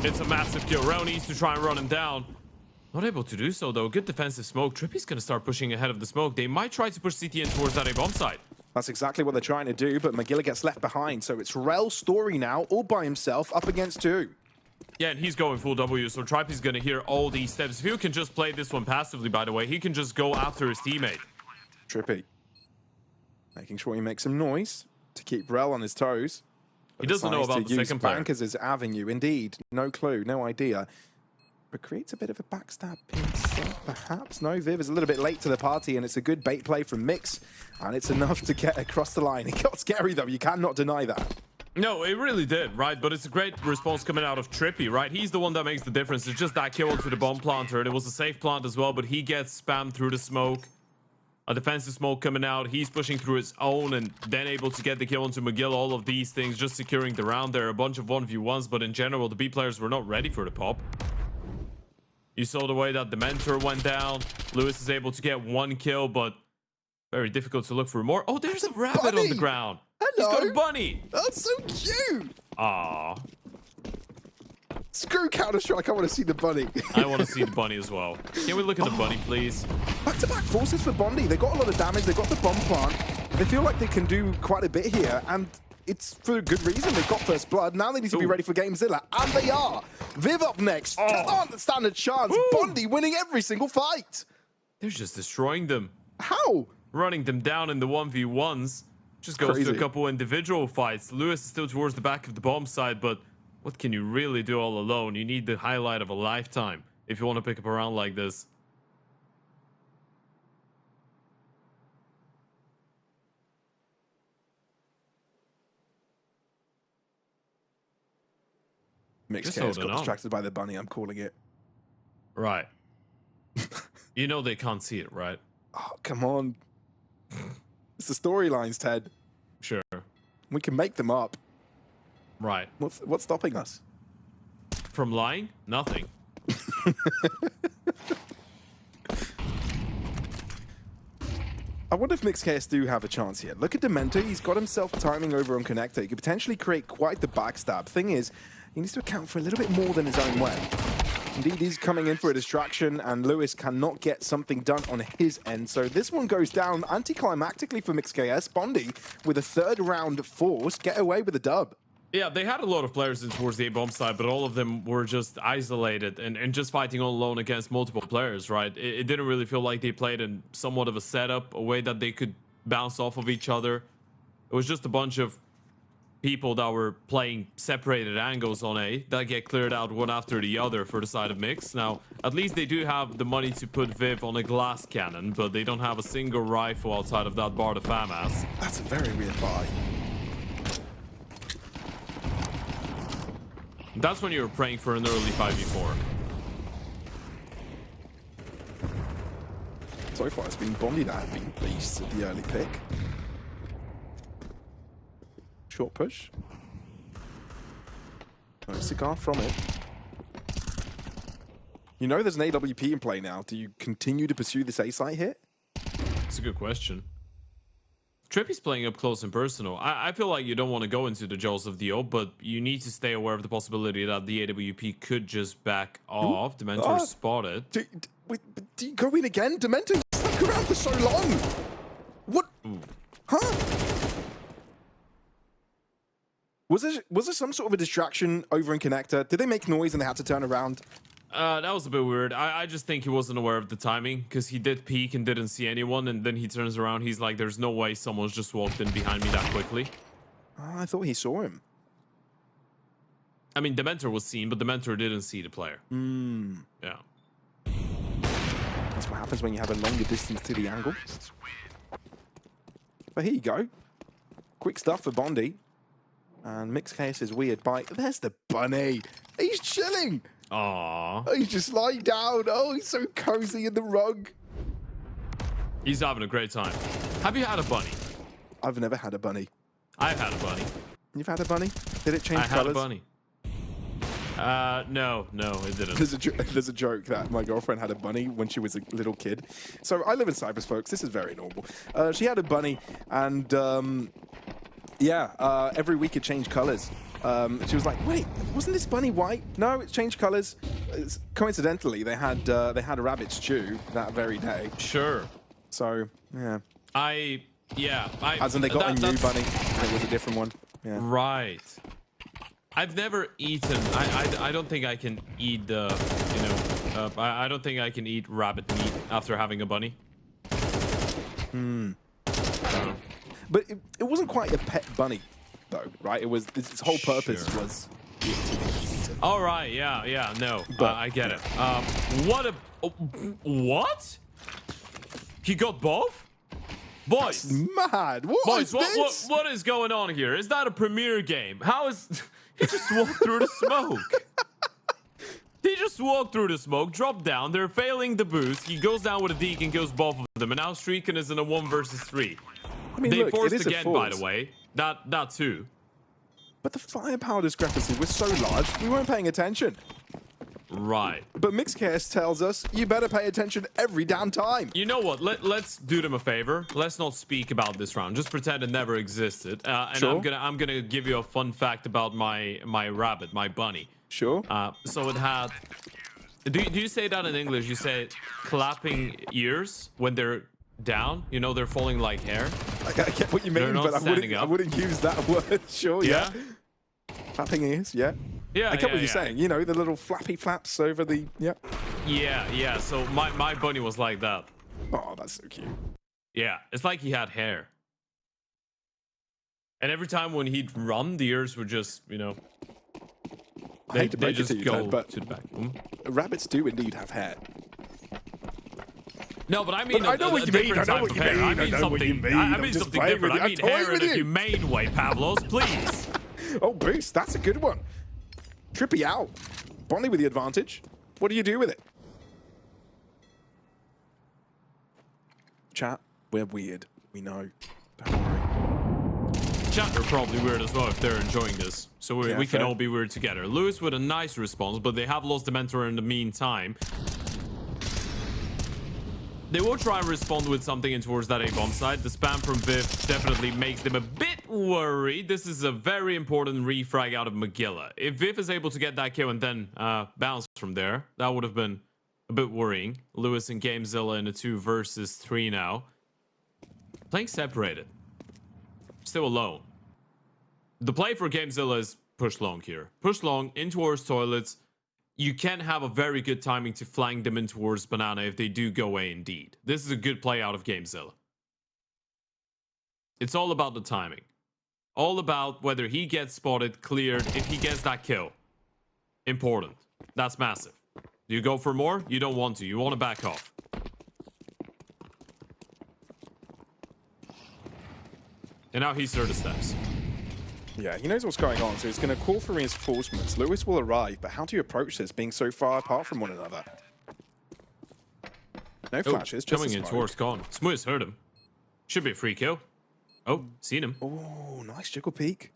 It's a massive kill. Rao needs to try and run him down. Not able to do so, though. Good defensive smoke. Trippy's going to start pushing ahead of the smoke. They might try to push CT in towards that A bomb side. That's exactly what they're trying to do, but Magilla gets left behind. So it's Rel's story now, all by himself, up against two. Yeah, and he's going full W, so Tripy's going to hear all these steps. If he can just play this one passively, by the way, he can just go after his teammate. Trippy. Making sure he makes some noise to keep Rel on his toes. He doesn't know about the second player. Bankers as avenue, indeed. No clue, no idea. But creates a bit of a backstab himself, perhaps. No, Viv is a little bit late to the party, and it's a good bait play from Mix, and it's enough to get across the line. It got scary, though. You cannot deny that. No, it really did, right? But it's a great response coming out of Trippy, right? He's the one that makes the difference. It's just that kill onto the bomb planter, and it was a safe plant as well, but he gets spammed through the smoke. A defensive smoke coming out. He's pushing through his own and then able to get the kill onto McGill. All of these things just securing the round there. A bunch of 1v1s, but in general, the B players were not ready for the pop. You saw the way that the mentor went down. Lewis is able to get one kill, but very difficult to look for more. Oh, there's a rabbit on the ground. Hello. He's got a bunny. That's so cute. Aww. Screw Counter-Strike. I want to see the bunny. I want to see the bunny as well. Can we look at the bunny, please? Back-to-back forces for bond1e. They got a lot of damage. They got the bomb plant. They feel like they can do quite a bit here, and it's for a good reason. They've got first blood. Now they need to be ready for Gamezilla, and they are. Viv up next. Can't stand a chance. bond1e winning every single fight. They're just destroying them. How? Running them down in the 1v1s. Just goes to a couple individual fights. Lewis is still towards the back of the bomb side, but what can you really do all alone? You need the highlight of a lifetime if you want to pick up a round like this. Mix KS got distracted by the bunny, I'm calling it. Right. You know they can't see it, right? Oh, come on. It's the storylines, Ted. Sure. We can make them up. Right. What's stopping us? From lying? Nothing. I wonder if Mix KS do have a chance here. Look at Demento. He's got himself timing over on Connector. He could potentially create quite the backstab. Thing is, he needs to account for a little bit more than his own way. Indeed, he's coming in for a distraction, and Lewis cannot get something done on his end. So this one goes down anticlimactically for Mix KS. bond1e, with a third round force, get away with a dub. Yeah, they had a lot of players in towards the A-bomb side, but all of them were just isolated and just fighting all alone against multiple players, right? It didn't really feel like they played in somewhat of a setup, a way that they could bounce off of each other. It was just a bunch of people that were playing separated angles on A that get cleared out one after the other for the side of Mix. Now, at least they do have the money to put Viv on a glass cannon, but they don't have a single rifle outside of that bar to FAMAS. That's a very weird buy. That's when you're praying for an early 5v4. So far, it's been bond1e that have been pleased at the early pick. Short push. No cigar from it. You know there's an AWP in play now. Do you continue to pursue this A site hit? That's a good question. Trippy's playing up close and personal. I feel like you don't want to go into the jaws of the O, but you need to stay aware of the possibility that the AWP could just back off. Dementor spotted. Do you go in again? Dementor stuck around for so long. What? Ooh. Huh? Was there some sort of a distraction over in Connector? Did they make noise and they had to turn around? That was a bit weird. I just think he wasn't aware of the timing because he did peek and didn't see anyone, and then he turns around. He's like, there's no way someone's just walked in behind me that quickly. Oh, I thought he saw him. I mean, Dementor was seen, but Dementor didn't see the player. Yeah. That's what happens when you have a longer distance to the angle. But here you go. Quick stuff for bond1e. And Mix KS is weird bite. There's the bunny. He's chilling. Aww. Oh, he's just lying down. Oh, he's so cozy in the rug. He's having a great time. Have you had a bunny? I've never had a bunny. I've had a bunny. You've had a bunny? Did it change I colors? had a bunny. No, it didn't. There's a joke that my girlfriend had a bunny when she was a little kid. So I live in Cyprus, folks. This is very normal. She had a bunny, and every week it changed colors. She was like, "Wait, wasn't this bunny white?" No, it's changed colors. Coincidentally, they had a rabbit stew that very day. Sure. So yeah. As in they got a new bunny, and it was a different one. Yeah. Right. I've never eaten. I don't think I can eat the. I don't think I can eat rabbit meat after having a bunny. But it wasn't quite a pet bunny, though, right? It was its whole purpose was. All right. Yeah. No, but I get it. What? He got both? Boys, that's mad. What is going on here? Is that a premiere game? How is he just walked through the smoke? He just walked through the smoke, dropped down. They're failing the boost. He goes down with a deke and kills both of them. And now Streakin is in a 1 versus 3. I mean, they look, forced it is again, by the way. That too. But the firepower discrepancy was so large, we weren't paying attention. Right. But M1X KS tells us you better pay attention every damn time. You know what? Let's do them a favor. Let's not speak about this round. Just pretend it never existed. And sure. I'm gonna give you a fun fact about my rabbit, my bunny. Sure. So it had. Do you say that in English? You say clapping ears when they're down. You know they're falling like hair. I get what you mean, but I wouldn't use that word. Sure. Yeah. Clapping ears. Yeah. Yeah, I get what you're saying. You know, the little flappy flaps over the... Yeah. So my bunny was like that. Oh, that's so cute. Yeah, it's like he had hair. And every time when he'd run, the ears would just, I hate to break it to you, go but to the back. Rabbits do indeed have hair. No, but I mean I know what you mean. I know what you mean. I mean something. I mean something different. I mean hair in a humane way, Pavlos, please. Oh, boost. That's a good one. Trippy out. Bonnie with the advantage. What do you do with it? Chat, we're weird. We know. Don't worry. Chat are probably weird as well if they're enjoying this. So we can all be weird together. Lewis with a nice response, but they have lost the mentor in the meantime. They will try and respond with something in towards that A-bomb side. The spam from Viv definitely makes them a bit worried. This is a very important refrag out of Magilla. If Viv is able to get that kill and then bounce from there, that would have been a bit worrying. Lewis and GameZilla in a 2 versus 3 now. Playing separated. Still alone. The play for GameZilla is push long here. Push long in towards toilets. You can have a very good timing to flank them in towards Banana if they do go A indeed. This is a good play out of GameZilla. It's all about the timing. All about whether he gets spotted, cleared, if he gets that kill. Important. That's massive. Do you go for more? You don't want to. You want to back off. And now he's heard the steps. Yeah, he knows what's going on, so he's going to call for reinforcements. Lewis will arrive, but how do you approach this, being so far apart from one another? No flashes, just coming in towards Con. Smooth's heard him. Should be a free kill. Oh, seen him. Oh, nice jiggle peek.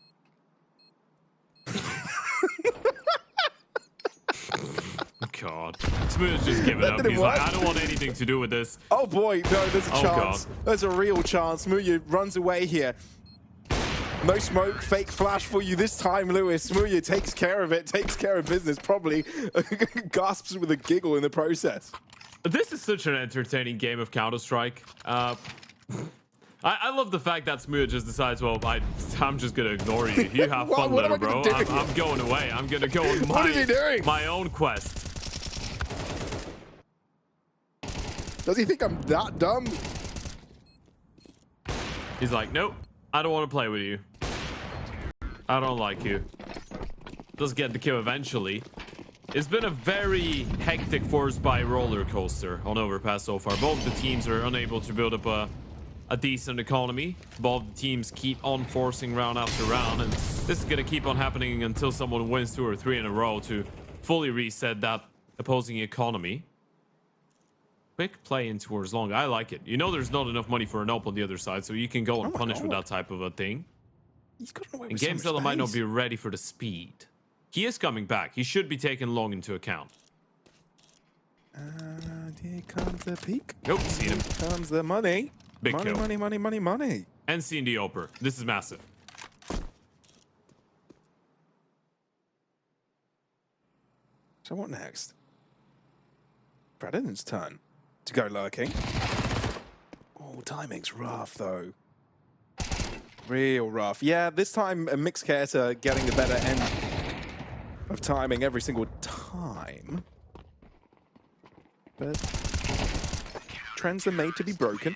God. Smooth's just given up. He's like, I don't want anything to do with this. Oh boy, no, there's a chance. God. There's a real chance. Smooth runs away here. No smoke, fake flash for you this time, Lewis. Smooth takes care of it, takes care of business, probably gasps with a giggle in the process. This is such an entertaining game of Counter-Strike. I love the fact that Smooth just decides, well, I'm just going to ignore you. You have fun, little bro. I'm going away. I'm going to go on my own quest. Does he think I'm that dumb? He's like, nope, I don't want to play with you. I don't like you. Does get the kill eventually. It's been a very hectic forced by roller coaster on Overpass so far. Both the teams are unable to build up a decent economy. Both the teams keep on forcing round after round, and this is going to keep on happening until someone wins 2 or 3 in a row to fully reset that opposing economy. quick play in towards long. I like it. You know there's not enough money for an op on the other side, so you can go and punish with that type of a thing. He's got away And with so much GameZilla might not space. be ready for the speed. He is coming back. He should be taken long into account. And here comes the peak. Nope, seen him. Here comes the money. Big money, kill. money, money, money, money. And seeing the Oper. This is massive. So what next? Predator's turn to go lurking. Oh, timing's rough though. Real rough. Yeah, this time M1X KS are getting the better end of timing every single time. But trends are made to be broken.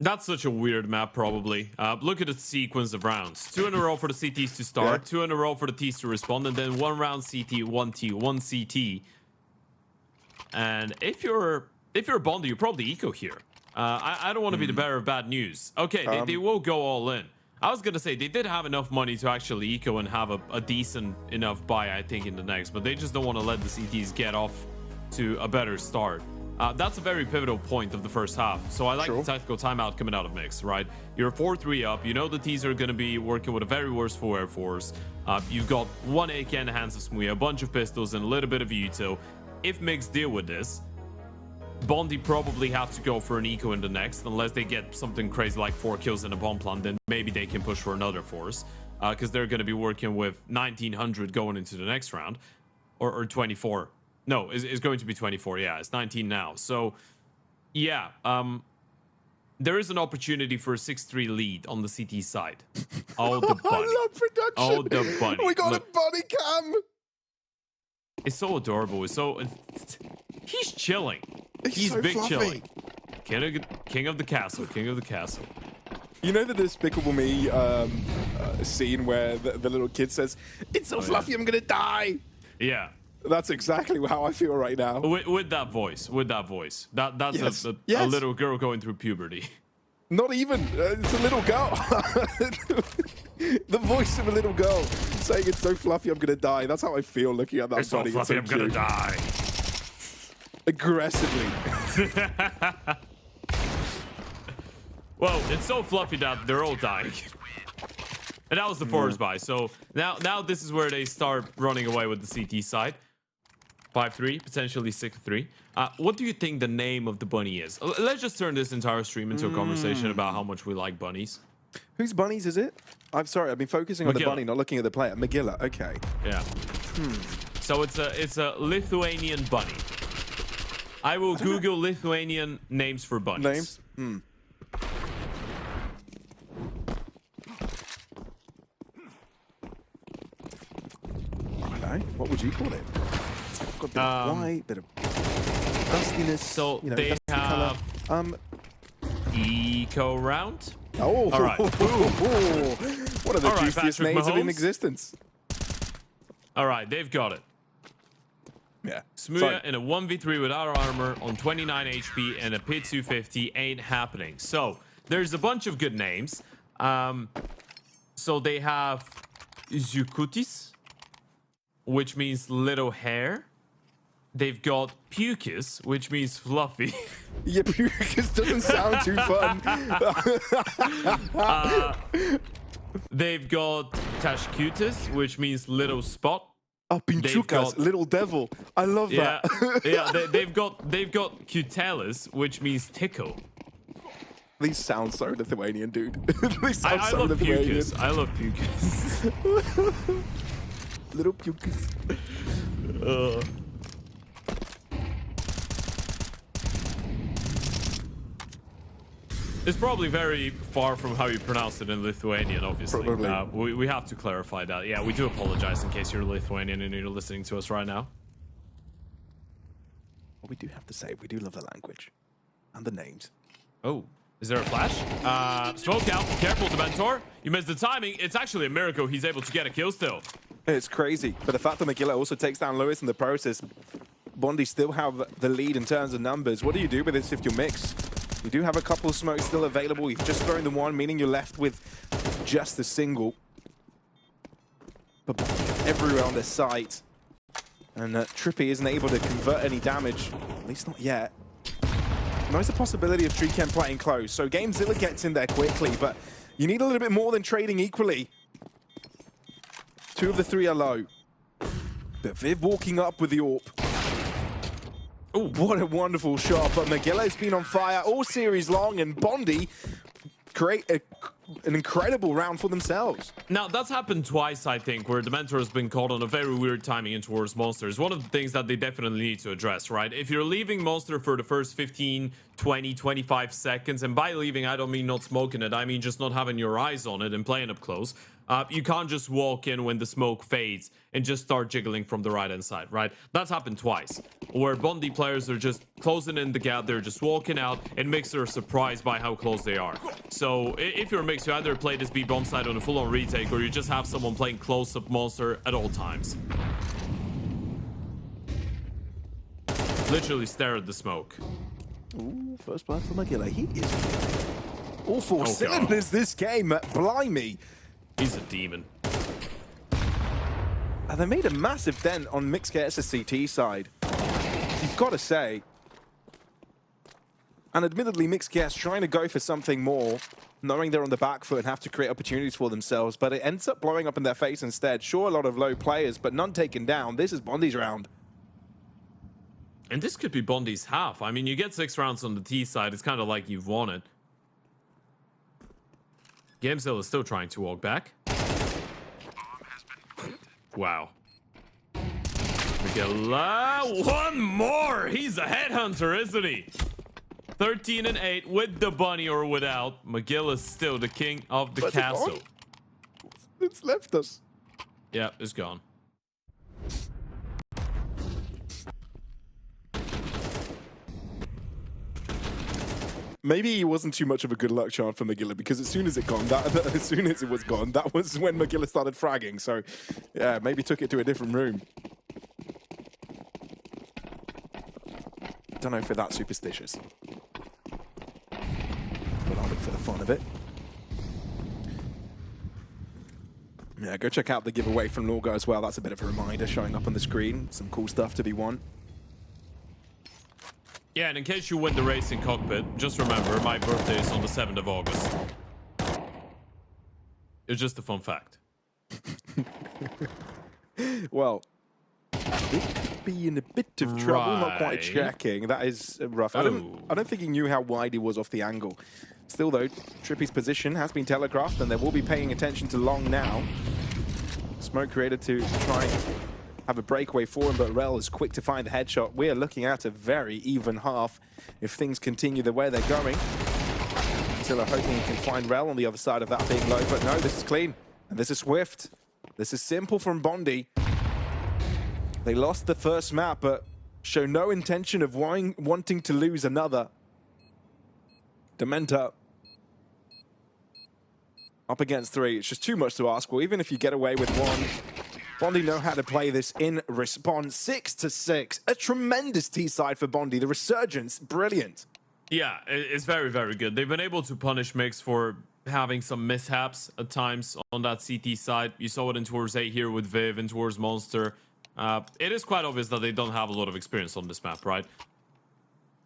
That's such a weird map, probably. Look at the sequence of rounds. 2 in a row for the CTs to start, 2 in a row for the Ts to respond, and then 1 round CT, 1 T, 1 CT. And if you're Bondi, you probably eco here. I don't want to be the bearer of bad news. Okay, they will go all in. I was going to say, they did have enough money to actually eco and have a decent enough buy, I think, in the next. But they just don't want to let the CTs get off to a better start. That's a very pivotal point of the first half. So I like the tactical timeout coming out of Mix, right? You're 4-3 up. You know the Ts are going to be working with a very worstful Air Force. You've got 1 AK in the hands of Smui, a bunch of pistols, and a little bit of util. If Mix deal with this, Bondi probably have to go for an eco in the next, unless they get something crazy like 4 kills in a bomb plant, then maybe they can push for another force, because they're going to be working with 1900 going into the next round, or 24. No, it's going to be 24. Yeah, it's 19 now. So, yeah, there is an opportunity for a 6-3 lead on the CT side. Oh, the bunny. I love production. Oh, the bunny. We got Look, a bunny cam. it's so adorable. It's so... He's chilling. He's so big fluffy. chilling. King of the castle. King of the castle. You know the Despicable Me scene where the little kid says, "It's so fluffy, I'm gonna die." Yeah. That's exactly how I feel right now. With that voice. That's Yes. a little girl going through puberty. Not even. It's a little girl. The voice of a little girl saying, "It's so fluffy, I'm gonna die." That's how I feel looking at that It's so bunny. fluffy, I'm gonna cute. die. Aggressively. Well, it's so fluffy that they're all dying. And that was the forest buy. So now this is where they start running away with the CT side. 5-3, potentially 6-3. What do you think the name of the bunny is? Let's just turn this entire stream into a conversation about how much we like bunnies. Whose bunnies is it? I'm sorry, I've been focusing on the bunny, not looking at the player. Magilla, okay. Yeah. So it's a Lithuanian bunny. I will Google Lithuanian names for bunnies. Names? What would you call it? It's got a bit of white, bit of dustiness. So you know, they dusty have color. Eco Round. Oh, all right. One of the juiciest Patrick names in Mahomes. existence. All right, they've got it. Yeah. Smuya in a 1v3 without armor on 29 HP and a pit 250 ain't happening. So there's a bunch of good names. So they have Zukutis, which means little hair. They've got Pucus, which means fluffy. Yeah, Pucus doesn't sound too fun. They've got Tashkutis, which means little spot. Oh, Pinchukas, little devil. I love that. Yeah, they've got Cutalis, which means tickle. These sound so Lithuanian, dude. These sound I so love Lithuanian. Pucus. I love Pucus. Little Pucus. It's probably very far from how you pronounce it in Lithuanian, obviously. Probably. We have to clarify that. Yeah, we do apologize in case you're Lithuanian and you're listening to us right now. What we do have to say, we do love the language. And the names. Oh, is there a flash? Smoke out. Careful, Dementor. You missed the timing. It's actually a miracle he's able to get a kill still. It's crazy. But the fact that Magilla also takes down Lewis in the process, Bondi still have the lead in terms of numbers. What do you do with this if you're Mix? You do have a couple of smokes still available. You've just thrown them one, meaning you're left with just a single. But everywhere on the site. And Trippy isn't able to convert any damage, at least not yet. There's a possibility of Treechem playing close, so GameZilla gets in there quickly, but you need a little bit more than trading equally. 2 of the 3 are low. But Viv walking up with the AWP. Oh, what a wonderful shot, but Magillo's been on fire all series long, and bond1e create an incredible round for themselves. Now, that's happened twice, I think, where Dementor has been caught on a very weird timing in towards Monster. It's one of the things that they definitely need to address, right? If you're leaving Monster for the first 15, 20, 25 seconds, and by leaving, I don't mean not smoking it, I mean just not having your eyes on it and playing up close. You can't just walk in when the smoke fades and just start jiggling from the right-hand side, right? That's happened twice, where bond1e players are just closing in the gap, they're just walking out, and Mixer are surprised by how close they are. So if you're a Mix, you either play this B-bomb side on a full-on retake, or you just have someone playing close-up Monster at all times. Literally stare at the smoke. Ooh, first blood for Magilla. He is all 4 cylinders this game. Blimey. He's a demon. And they made a massive dent on M1X KS's CT side. You've got to say. And admittedly, M1X KS trying to go for something more, knowing they're on the back foot and have to create opportunities for themselves, but it ends up blowing up in their face instead. Sure, a lot of low players, but none taken down. This is bond1e's round. And this could be bond1e's half. I mean, you get 6 rounds on the T side. It's kind of like you've won it. GameZilla is still trying to walk back. Wow. Magilla, one more! He's a headhunter, isn't he? 13 and 8 with the bunny or without. Magilla's still the king of the castle. It's left us. Yeah, it's gone. Maybe it wasn't too much of a good luck charm for Magilla, because as soon as it was gone, that was when Magilla started fragging. So, yeah, maybe took it to a different room. Don't know if we're that superstitious. But I'll look for the fun of it. Yeah, go check out the giveaway from Lorgar as well. That's a bit of a reminder showing up on the screen. Some cool stuff to be won. Yeah, and in case you win the race in cockpit, just remember, my birthday is on the 7th of August. It's just a fun fact. Well, it be in a bit of trouble, not quite checking. That is rough. I don't think he knew how wide he was off the angle. Still, though, Trippy's position has been telegraphed, and they will be paying attention to Long now. Smoke created to try have a breakaway for him, but Rel is quick to find the headshot. We are looking at a very even half if things continue the way they're going. Still are hoping he can find Rel on the other side of that being low, but no, this is clean. And this is swift. This is simple from bond1e. They lost the first map, but show no intention of wanting to lose another. Dementa up against 3. It's just too much to ask for, even if you get away with 1. bond1e know how to play this in response. 6-6. A tremendous T-side for bond1e. The resurgence, brilliant. Yeah, it's very, very good. They've been able to punish Mix for having some mishaps at times on that CT side. You saw it in towards 8 here with Viv and towards Monster. It is quite obvious that they don't have a lot of experience on this map, right?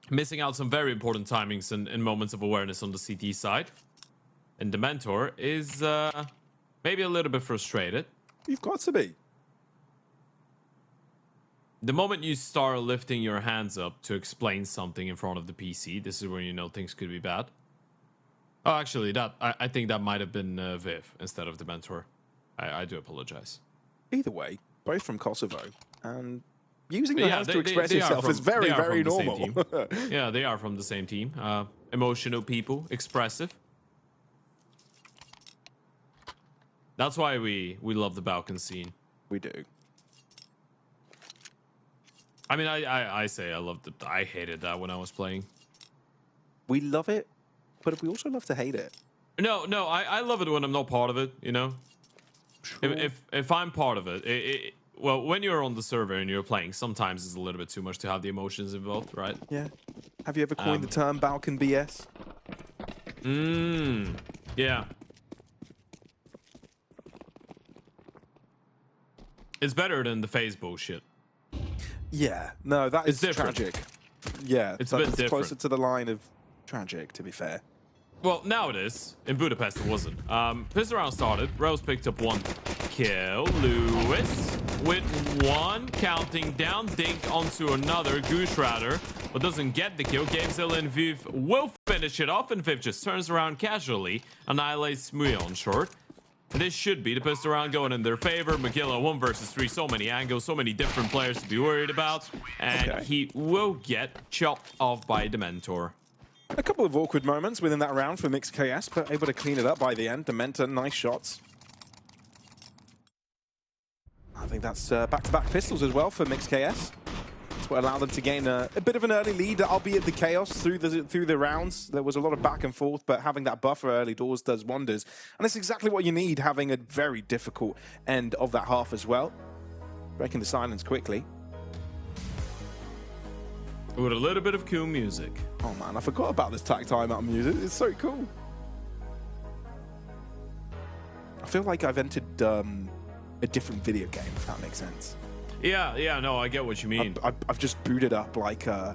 Missing out some very important timings and moments of awareness on the CT side. And Dementor is maybe a little bit frustrated. You've got to be. The moment you start lifting your hands up to explain something in front of the PC, this is when you know things could be bad. Oh, actually, I think that might have been Viv instead of Dementor. I do apologize. Either way, both from Kosovo, and using your hands to express yourself is very, very normal. Yeah, they are from the same team. Emotional people, expressive. That's why we love the Balkan scene. We do. I mean, I say I loved it. I hated that when I was playing. We love it, but we also love to hate it. No, I love it when I'm not part of it, you know? Sure. If I'm part of it, well, when you're on the server and you're playing, sometimes it's a little bit too much to have the emotions involved, right? Yeah. Have you ever coined the term Balkan BS? Yeah. It's better than the FaZe bullshit. Yeah, no, that is tragic. Yeah, it's a bit different. Closer to the line of tragic, to be fair. Well, now it is. In Budapest, it wasn't. Pistol round started. Rose picked up 1 kill. Lewis with 1, counting down. Dink onto another. Gooshrader, but doesn't get the kill. GameZilla and Viv will finish it off, and Viv just turns around casually, annihilates Smui on short. And this should be the pistol round going in their favor. Magilla 1 versus 3. So many angles, so many different players to be worried about. And he will get chopped off by Dementor. A couple of awkward moments within that round for M1X KS, but able to clean it up by the end. Dementor, nice shots. I think that's back-to-back pistols as well for M1X KS. That's what allowed them to gain a bit of an early lead, albeit the chaos through the rounds. There was a lot of back and forth, but having that buffer early doors does wonders. And that's exactly what you need, having a very difficult end of that half as well. Breaking the silence quickly. With a little bit of cool music. Oh man, I forgot about this tac timeout music. It's so cool. I feel like I've entered a different video game, if that makes sense. Yeah, no, I get what you mean. I've just booted up like I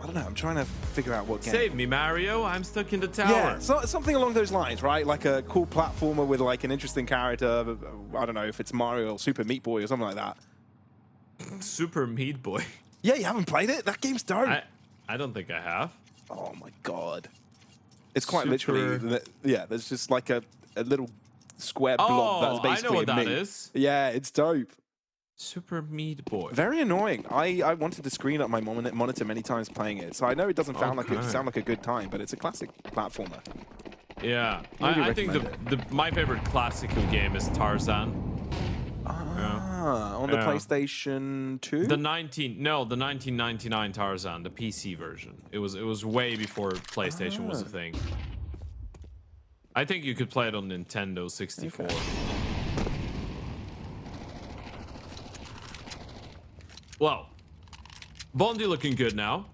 don't know. I'm trying to figure out what game. Save me, Mario. I'm stuck in the tower. Yeah, so, something along those lines, right? Like a cool platformer with like an interesting character. I don't know if it's Mario or Super Meat Boy or something like that. Super Meat Boy. Yeah, you haven't played it? That game's dope. I don't think I have. Oh my god. It's quite literally, yeah, there's just like a little square blob that's basically I know what that meat. is. Yeah, it's dope. Super Meat Boy. Very annoying. I wanted to screen up my monitor many times playing it, so I know it doesn't sound like a good time, but it's a classic platformer. Yeah, I think my favorite classical game is Tarzan. On the PlayStation 2? The 1999 Tarzan, the PC version. It was way before PlayStation was a thing. I think you could play it on Nintendo 64. Okay. Well, bond1e looking good now.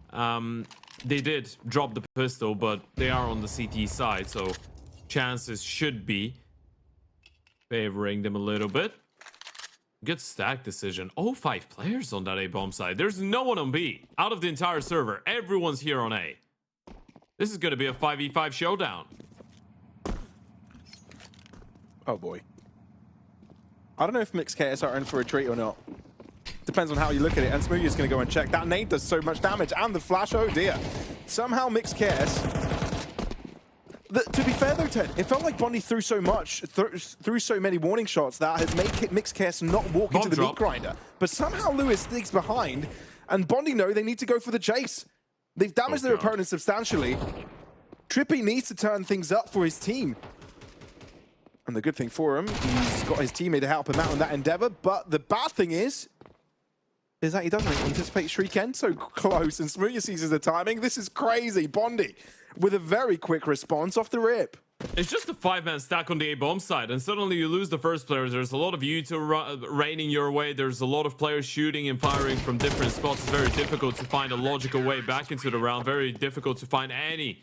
They did drop the pistol, but they are on the CT side, so chances should be favoring them a little bit. Good stack decision. Oh, 5 players on that A bomb side. There's no one on B. Out of the entire server, everyone's here on A. This is going to be a 5v5 showdown. Oh boy. I don't know if M1X KS are in for a treat or not. Depends on how you look at it. And Smoothie is going to go and check. That nade does so much damage. And the flash, oh dear. Somehow M1X KS... To be fair though, Ted, it felt like bond1e threw so much, threw so many warning shots that has made M1X KS not walk into the meat grinder. But somehow Lewis digs behind, and bond1e know they need to go for the chase. They've damaged their opponent substantially. Trippy needs to turn things up for his team. And the good thing for him, he's got his teammate to help him out in that endeavor. But the bad thing is that he doesn't anticipate Shriek so close, and Smoothie seizes the timing. This is crazy. bond1e with a very quick response off the rip. It's just a 5-man stack on the A-bomb side, and suddenly you lose the first players. There's a lot of you raining your way. There's a lot of players shooting and firing from different spots. It's very difficult to find a logical way back into the round. Very difficult to find any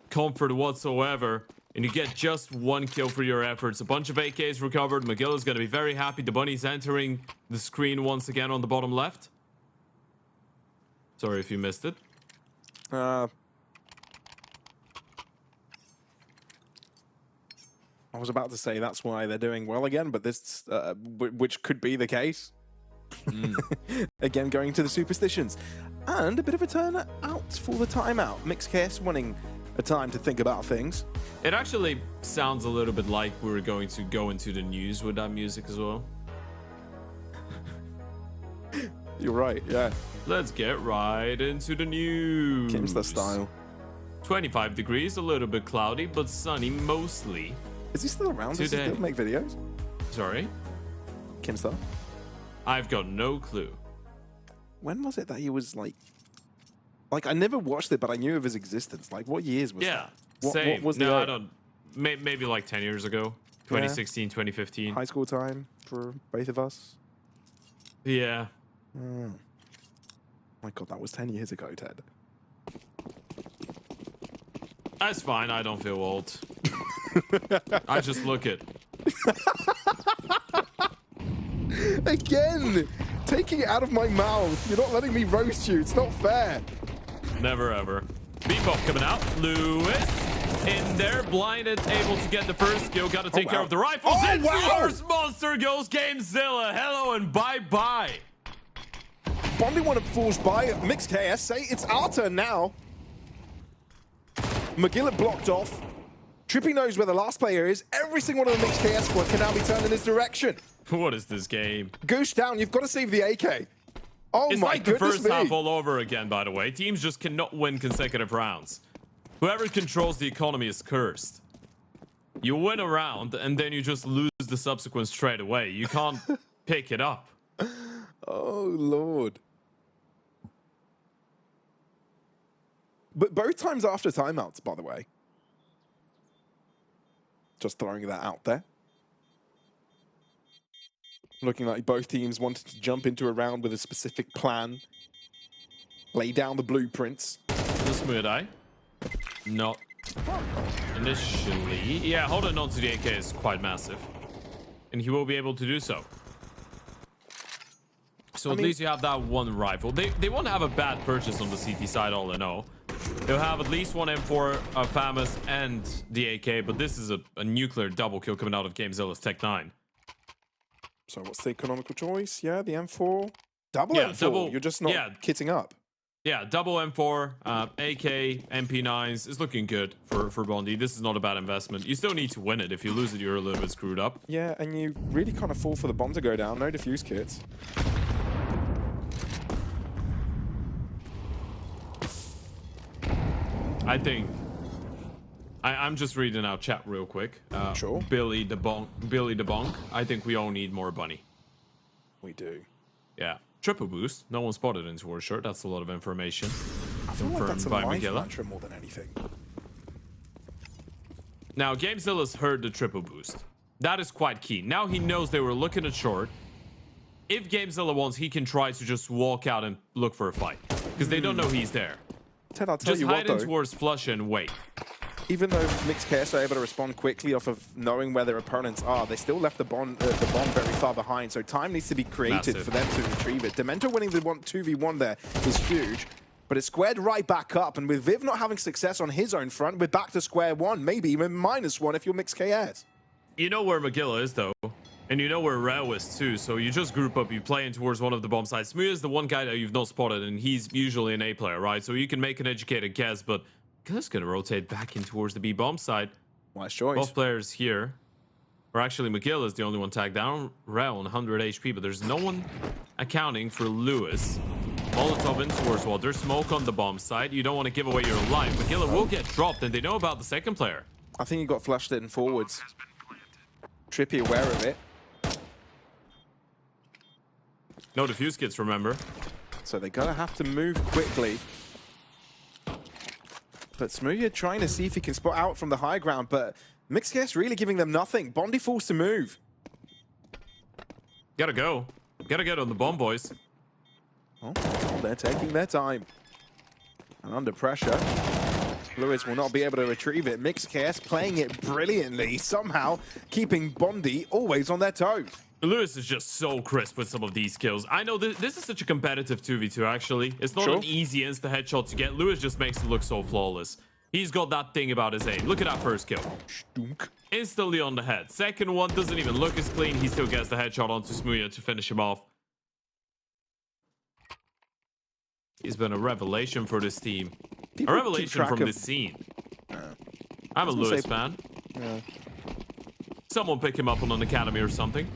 comfort whatsoever. And you get just 1 kill for your efforts. A bunch of AKs recovered. Magilla's going to be very happy. The bunny's entering the screen once again on the bottom left. Sorry if you missed it. I was about to say that's why they're doing well again, but this, which could be the case. Again, going to the superstitions. And a bit of a turn out for the timeout. M1X KS winning a time to think about things. It actually sounds a little bit like we're going to go into the news with that music as well. You're right, yeah. Let's get right into the news. Kimster style. 25 degrees, a little bit cloudy, but sunny mostly. Is he still around? Does he still make videos? Sorry? Kimster? I've got no clue. When was it that he was like I never watched it, but I knew of his existence. Like, what years was that? Same. What was I don't. Maybe like 10 years ago. 2016, 2015. High school time for both of us. Yeah. My God, that was 10 years ago, Ted. That's fine. I don't feel old. I just look it. Again, taking it out of my mouth. You're not letting me roast you. It's not fair. Never ever. Bebop coming out. Lewis in there, blinded, able to get the first kill. Got to take care of the rifles. Oh, wow. First monster goes Gamezilla. Hello and bye-bye. bond1e falls by. Mixed KS say it's our turn now. McGillet blocked off. Trippy knows where the last player is. Every single one of the Mixed KS squad can now be turned in his direction. What is this game? Goose down. You've got to save the AK. Oh It's my like the goodness first half me. all over again, by the way. Teams just cannot win consecutive rounds. Whoever controls the economy is cursed. You win a round, and then you just lose the subsequent straight away. You can't pick it up. Oh, Lord. But both times after timeouts, by the way. Just throwing that out there. Looking like both teams wanted to jump into a round with a specific plan. Lay down the blueprints. This would I? Not initially. Yeah, holding on to the AK is quite massive. And he will be able to do so. So at least you have that one rifle. They won't have a bad purchase on the CT side, all in all. They'll have at least one M4, a FAMAS, and the AK, but this is a nuclear double kill coming out of Gamezilla's Tech 9. So what's the economical choice? Yeah, the M4. Double Yeah, M4. double- You're just not yeah. kitting up. Yeah, double M4, AK, MP9s is looking good for bond1e. This is not a bad investment. You still need to win it. If you lose it, you're a little bit screwed up. Yeah, and you really can't afford for the bomb to go down. No defuse kits. I think I'm just reading out chat real quick. Sure. Billy the Bonk. I think we all need more bunny. We do. Yeah. Triple boost. No one spotted into our shirt. That's a lot of information. I feel like that's a by life Miguela. mantra more than anything. Now, Gamezilla's heard the triple boost. That is quite key. Now he knows they were looking at short. If Gamezilla wants, he can try to just walk out and look for a fight. Because they don't know he's there. Ted, I'll tell Just you hide what, in though. towards flush and wait. Even though Mixed KS are able to respond quickly off of knowing where their opponents are, they still left the bomb very far behind. So time needs to be created Massive. for them to retrieve it. Demento winning the 2v1 there is huge, but it's squared right back up. And with Viv not having success on his own front, we're back to square one, maybe even -1 if you're Mixed KS. You know where Magilla is, though. And you know where Rao is, too. So you just group up, you play in towards one of the bomb sites. Smooth is the one guy that you've not spotted, and he's usually an A player, right? So you can make an educated guess, but Magilla's going to rotate back in towards the B bomb side. Wise choice. Both players here. Or actually, Magilla is the only one tagged down. Rao on 100 HP, but there's no one accounting for Lewis. Molotov in towards water. Smoke on the bomb side. You don't want to give away your life. Magilla will get dropped, and they know about the second player. I think he got flushed in forwards. Trippy aware of it. No defuse kits, remember. So they're going to have to move quickly. But Smoothie trying to see if he can spot out from the high ground, but Mixed KS really giving them nothing. bond1e forced to move. Gotta go. Gotta get on the bomb, boys. Oh, they're taking their time. And under pressure, Lewis will not be able to retrieve it. Mixed KS playing it brilliantly, somehow keeping bond1e always on their toes. Lewis is just so crisp with some of these kills. I know this is such a competitive 2v2, actually. It's not an easy insta-headshot to get. Lewis just makes it look so flawless. He's got that thing about his aim. Look at that first kill. Stunk. Instantly on the head. Second one doesn't even look as clean. He still gets the headshot onto Smooya to finish him off. He's been a revelation for this team. People A revelation keep from track of- this scene. I'm a gonna Lewis say- fan. Yeah. Someone pick him up on an academy or something.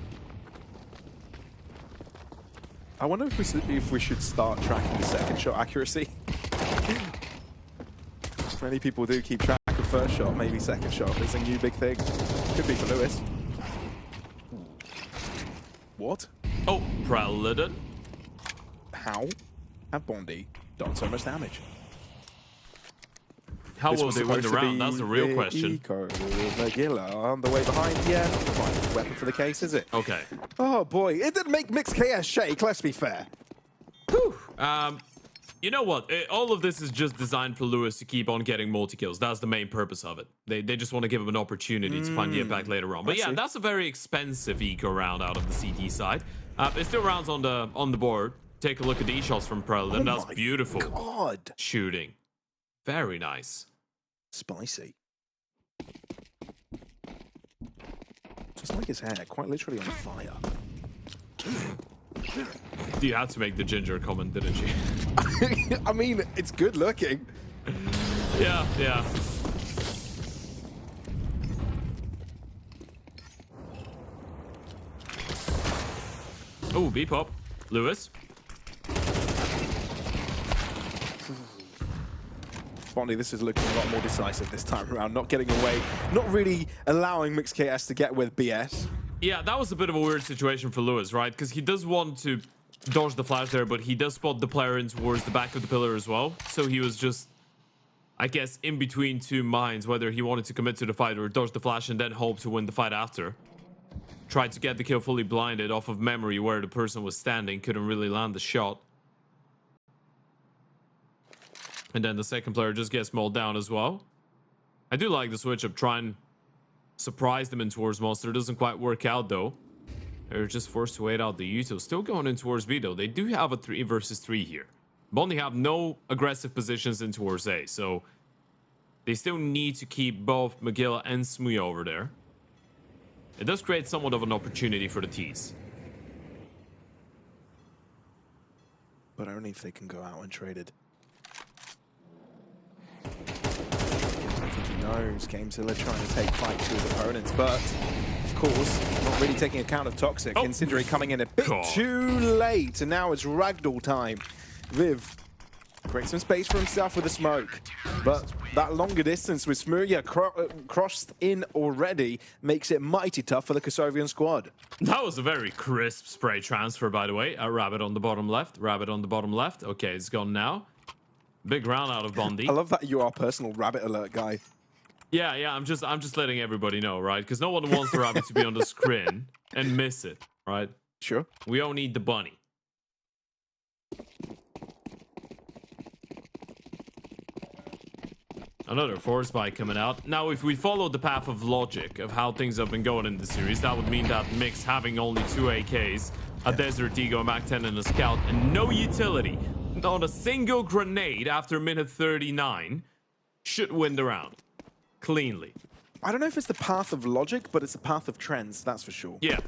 I wonder if we should start tracking the second shot accuracy. Many people do keep track of first shot, maybe second shot. It's a new big thing. Could be for Lewis. What? Oh, Prelude. How have bond1e done so much damage? How This will was they win supposed the to round? be That's the real the question. Eco Magilla on the way behind. Yeah, not the right weapon for the case, is it? Okay. Oh boy, it didn't make Mixed KS shake, let's be fair. Whew. You know what? All of this is just designed for Lewis to keep on getting multi-kills. That's the main purpose of it. They just want to give him an opportunity to find the impact later on. But yeah, see. that's a very expensive eco round out of the CT side. It's still rounds on the board. Take a look at the e-shots from Prelude. That's beautiful. God. Shooting. Very nice. Spicy. Just like his hair, quite literally on fire. You had to make the ginger comment, didn't you? I mean, it's good looking. Yeah, yeah. Oh, B-pop. Lewis. Bondy, this is looking a lot more decisive this time around. Not getting away, not really allowing M1X KS to get with BS. Yeah, that was a bit of a weird situation for Lewis, right? Because he does want to dodge the flash there, but he does spot the player in towards the back of the pillar as well. So he was just, I guess, in between two minds, whether he wanted to commit to the fight or dodge the flash and then hope to win the fight after. Tried to get the kill fully blinded off of memory where the person was standing, couldn't really land the shot. And then the second player just gets mauled down as well. I do like the switch up, try and surprise them in towards Monster. Doesn't quite work out though. They're just forced to wait out the Uto. Still going in towards B though. They do have a 3 versus 3 here. Bondi have no aggressive positions in towards A, so they still need to keep both Magilla and Smooya over there. It does create somewhat of an opportunity for the T's. But only if they can go out and trade it. I think he knows Gamezilla trying to take fight to his opponents, but of course, not really taking account of Toxic. Oh. Incendiary coming in a bit too late, and now it's Ragdoll time. Viv creates some space for himself with a smoke, but that longer distance with Smooya crossed in already makes it mighty tough for the Kosovian squad. That was a very crisp spray transfer, by the way. A rabbit on the bottom left, rabbit on the bottom left. Okay, it's gone now. Big round out of Bondi. I love that you are a personal rabbit alert guy. Yeah, I'm just letting everybody know, right? Because no one wants the rabbit to be on the screen and miss it, right? Sure. We all need the bunny. Another force spike coming out. Now, if we follow the path of logic of how things have been going in the series, that would mean that M1X having only 2 AKs, a Desert Eagle, a MAC-10, and a Scout, and no utility, not a single grenade after minute 39, should win the round. Cleanly. I don't know if it's the path of logic, but it's the path of trends, that's for sure. Yeah.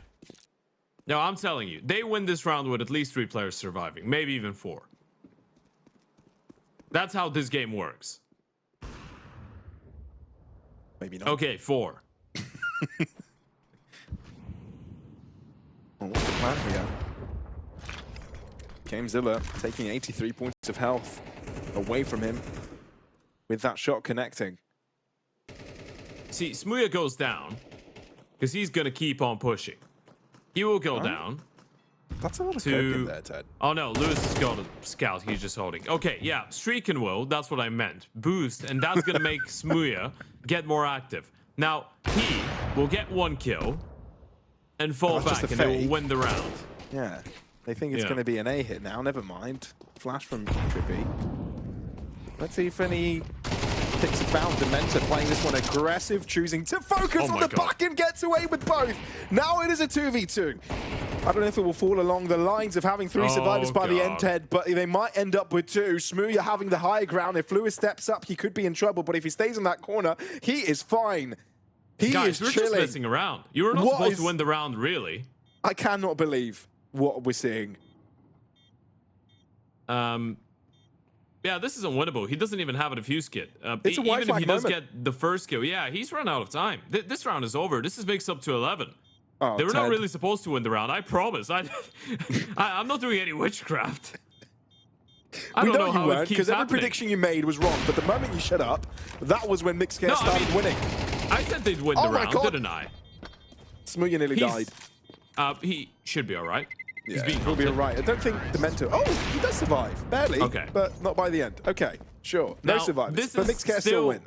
No, I'm telling you, they win this round with at least 3 players surviving, maybe even 4. That's how this game works. Maybe not. Okay, 4. Well, what's the plan here? Gamezilla taking 83 points of health away from him with that shot connecting. See, Smooya goes down because he's going to keep on pushing. He will go down. That's a lot of coke in there, Ted. Oh no, Lewis has got a Scout. He's just holding. Okay, yeah, streak and will. That's what I meant. Boost, and that's going to make Smooya get more active. Now, he will get 1 kill and fall back, and they will win the round. Yeah, they think it's going to be an A hit now. Never mind. Flash from Trippy. Let's see if any picks are found. Dementa playing this one aggressive, choosing to focus on the puck and gets away with both. Now it is a 2v2. I don't know if it will fall along the lines of having 3 survivors by the end, Ted, but they might end up with 2. Smooya having the higher ground. If Lewis steps up, he could be in trouble, but if he stays in that corner, he is fine. Guys, we're just messing around. You were not supposed to win the round, really. I cannot believe what we're seeing. Yeah, this isn't winnable. He doesn't even have a defuse kit. It's a even if he does get the first kill, yeah, he's run out of time. This round is over. This is makes up to 11. Oh, they were not really supposed to win the round. I promise. I'm not doing any witchcraft. I don't know how it keeps because every happening. prediction you made was wrong. But the moment you shut up, that was when M1X KS started winning. I said they'd win the round, didn't I? Smooya nearly died. He should be all right. Yeah, he'll be all right. I don't think Demento. Oh, he does survive barely. Okay, but not by the end. Okay, sure. No survivors. But M1X KS still win.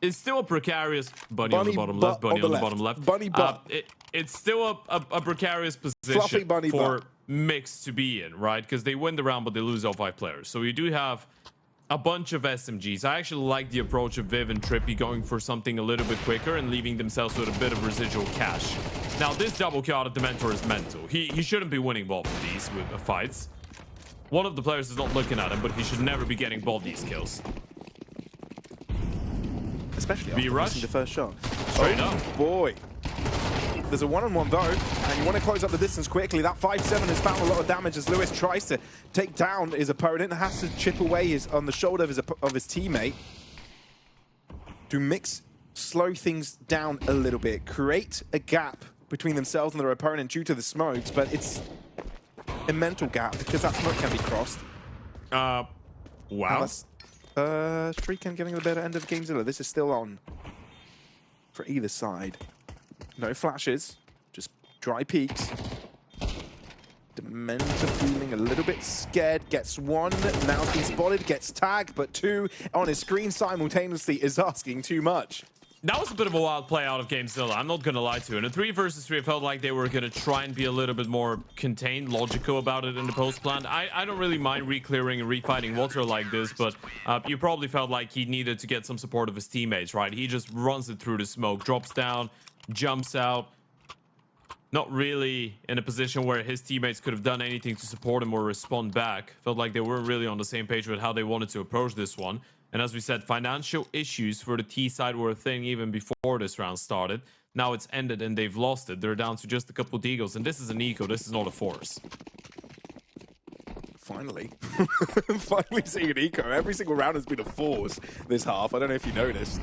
It's still a precarious bunny on the bottom left. Bunny on the bottom left. Bunny butt. It's still a precarious position for M1X to be in, right? Because they win the round, but they lose all 5 players. So you do have a bunch of SMGs. I actually like the approach of Viv and Trippy going for something a little bit quicker and leaving themselves with a bit of residual cash. Now, this double kill out of Dementor is mental. He shouldn't be winning both of these with fights. One of the players is not looking at him, but he should never be getting both these kills. Especially after missing the first shot. Straight up. Boy. There's a one-on-one though, and you want to close up the distance quickly. That 5-7 has found a lot of damage as Lewis tries to take down his opponent, has to chip away on the shoulder of his teammate. To slow things down a little bit, create a gap between themselves and their opponent due to the smokes, but it's a mental gap because that smoke can be crossed. Wow. Streaken getting the better end of GameZilla. This is still on for either side. No flashes, just dry peaks. Dementor feeling a little bit scared, gets one, now he's spotted, gets tagged, but two on his screen simultaneously is asking too much. That was a bit of a wild play out of GameZilla, I'm not going to lie to you. In a 3 versus 3, I felt like they were going to try and be a little bit more contained, logical about it in the post-plant. I don't really mind re-clearing and re-fighting water like this, but you probably felt like he needed to get some support of his teammates, right? He just runs it through the smoke, drops down, jumps out. Not really in a position where his teammates could have done anything to support him or respond back. Felt like they weren't really on the same page with how they wanted to approach this one. And as we said, financial issues for the T side were a thing even before this round started. Now it's ended and they've lost it. They're down to just a couple of deagles, and this is an eco. This is not a force. Finally. Finally seeing an eco. Every single round has been a force this half. I don't know if you noticed.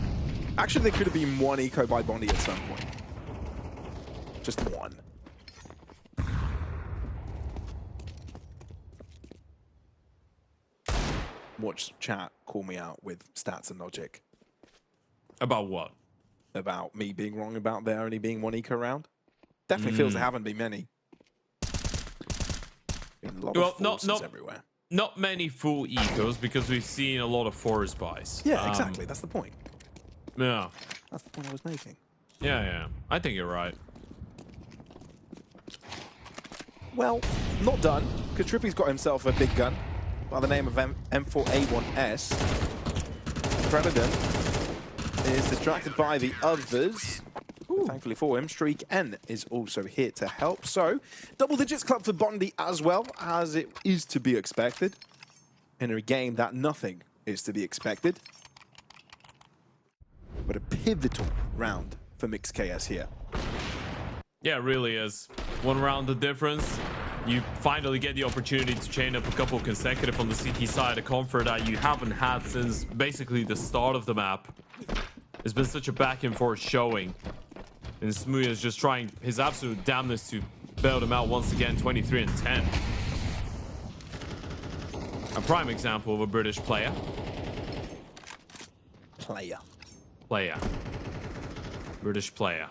Actually, there could have been one eco by bond1e at some point. Just one. Watch chat call me out with stats and logic. About what? About me being wrong about there only being one eco round. Definitely feels there haven't been many. Been a lot of forces everywhere. Not many full ecos because we've seen a lot of forest buys. Yeah, exactly. That's the point. Yeah. That's the point I was making. Yeah. I think you're right. Well, not done, because Trippy's got himself a big gun by the name of M4A1S. Predator is distracted by the others. Thankfully for him, Streak N is also here to help. So, double digits club for bond1e as well, as it is to be expected. In a game that nothing is to be expected. But a pivotal round for M1X KS here. Yeah, it really is. One round the difference. You finally get the opportunity to chain up a couple consecutive on the CT side, a comfort that you haven't had since basically the start of the map. It's been such a back and forth showing. And Smooya is just trying his absolute damnness to bail them out once again, 23 and 10. A prime example of a British player. British player.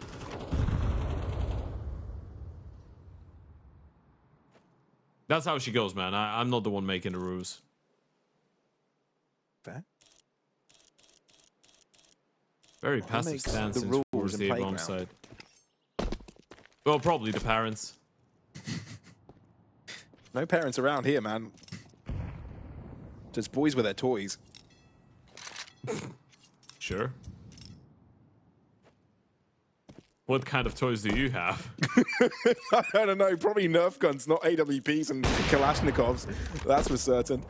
That's how she goes, man. I'm not the one making the rules. Fair. Very passive stance towards the A-bomb side. Well, probably the parents. No parents around here, man. Just boys with their toys. Sure. What kind of toys do you have? I don't know. Probably Nerf guns, not AWPs and Kalashnikovs. That's for certain.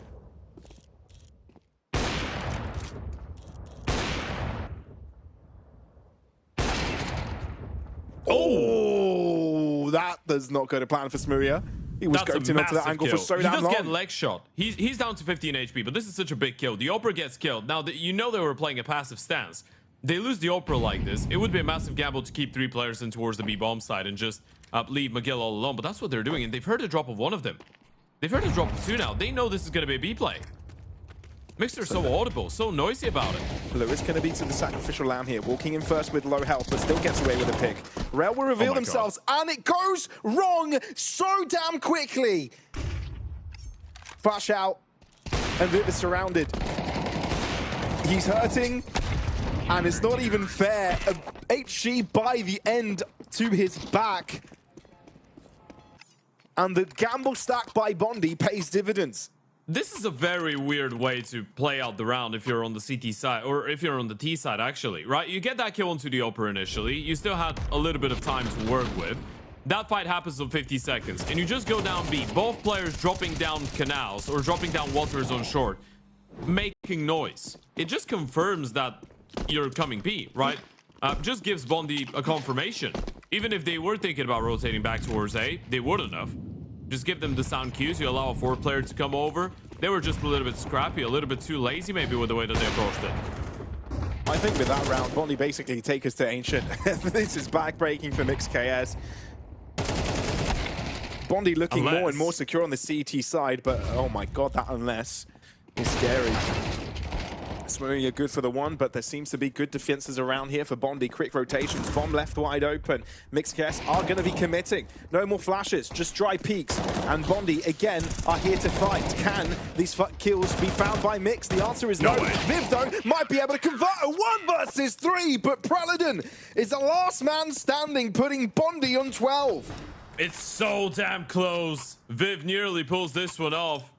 Oh, that does not go to plan for Smooya. He was scoping onto that angle for so damn long. He does get leg shot. He's down to 15 HP, but this is such a big kill. The Opera gets killed. Now, you know they were playing a passive stance. They lose the Opera like this. It would be a massive gamble to keep 3 players in towards the B-bomb side and just leave McGill all alone. But that's what they're doing, and they've heard the drop of one of them. They've heard the drop of 2 now. They know this is going to be a B play. Mixer is so audible, so noisy about it. Lewis going to be to the sacrificial lamb here, walking in first with low health, but still gets away with a pick. Rail will reveal themselves, and it goes wrong so damn quickly. Flash out, and Viv is surrounded. He's hurting, and it's not even fair. HG by the end to his back. And the gamble stack by bond1e pays dividends. This is a very weird way to play out the round if you're on the CT side, or if you're on the T side, actually, right? You get that kill onto the upper initially. You still had a little bit of time to work with. That fight happens in 50 seconds, and you just go down B. Both players dropping down canals or dropping down water zone short, making noise. It just confirms that you're coming B, right? Just gives bond1e a confirmation. Even if they were thinking about rotating back towards A, they wouldn't have. Just give them the sound cues. You allow a 4th player to come over. They were just a little bit scrappy, a little bit too lazy maybe with the way that they approached it. I think with that round, bond1e basically take us to Ancient. This is backbreaking for M1X KS. bond1e looking more and more secure on the CT side, but oh my god, that unless is scary. Smoothie are good for the one, but there seems to be good defenses around here for bond1e. Quick rotations, bomb left wide open. M1X KS are going to be committing. No more flashes, just dry peeks. And bond1e, again, are here to fight. Can these kills be found by M1X? The answer is no. Viv, though, might be able to convert a 1 versus 3, but Preladen is the last man standing, putting bond1e on 12. It's so damn close. Viv nearly pulls this one off.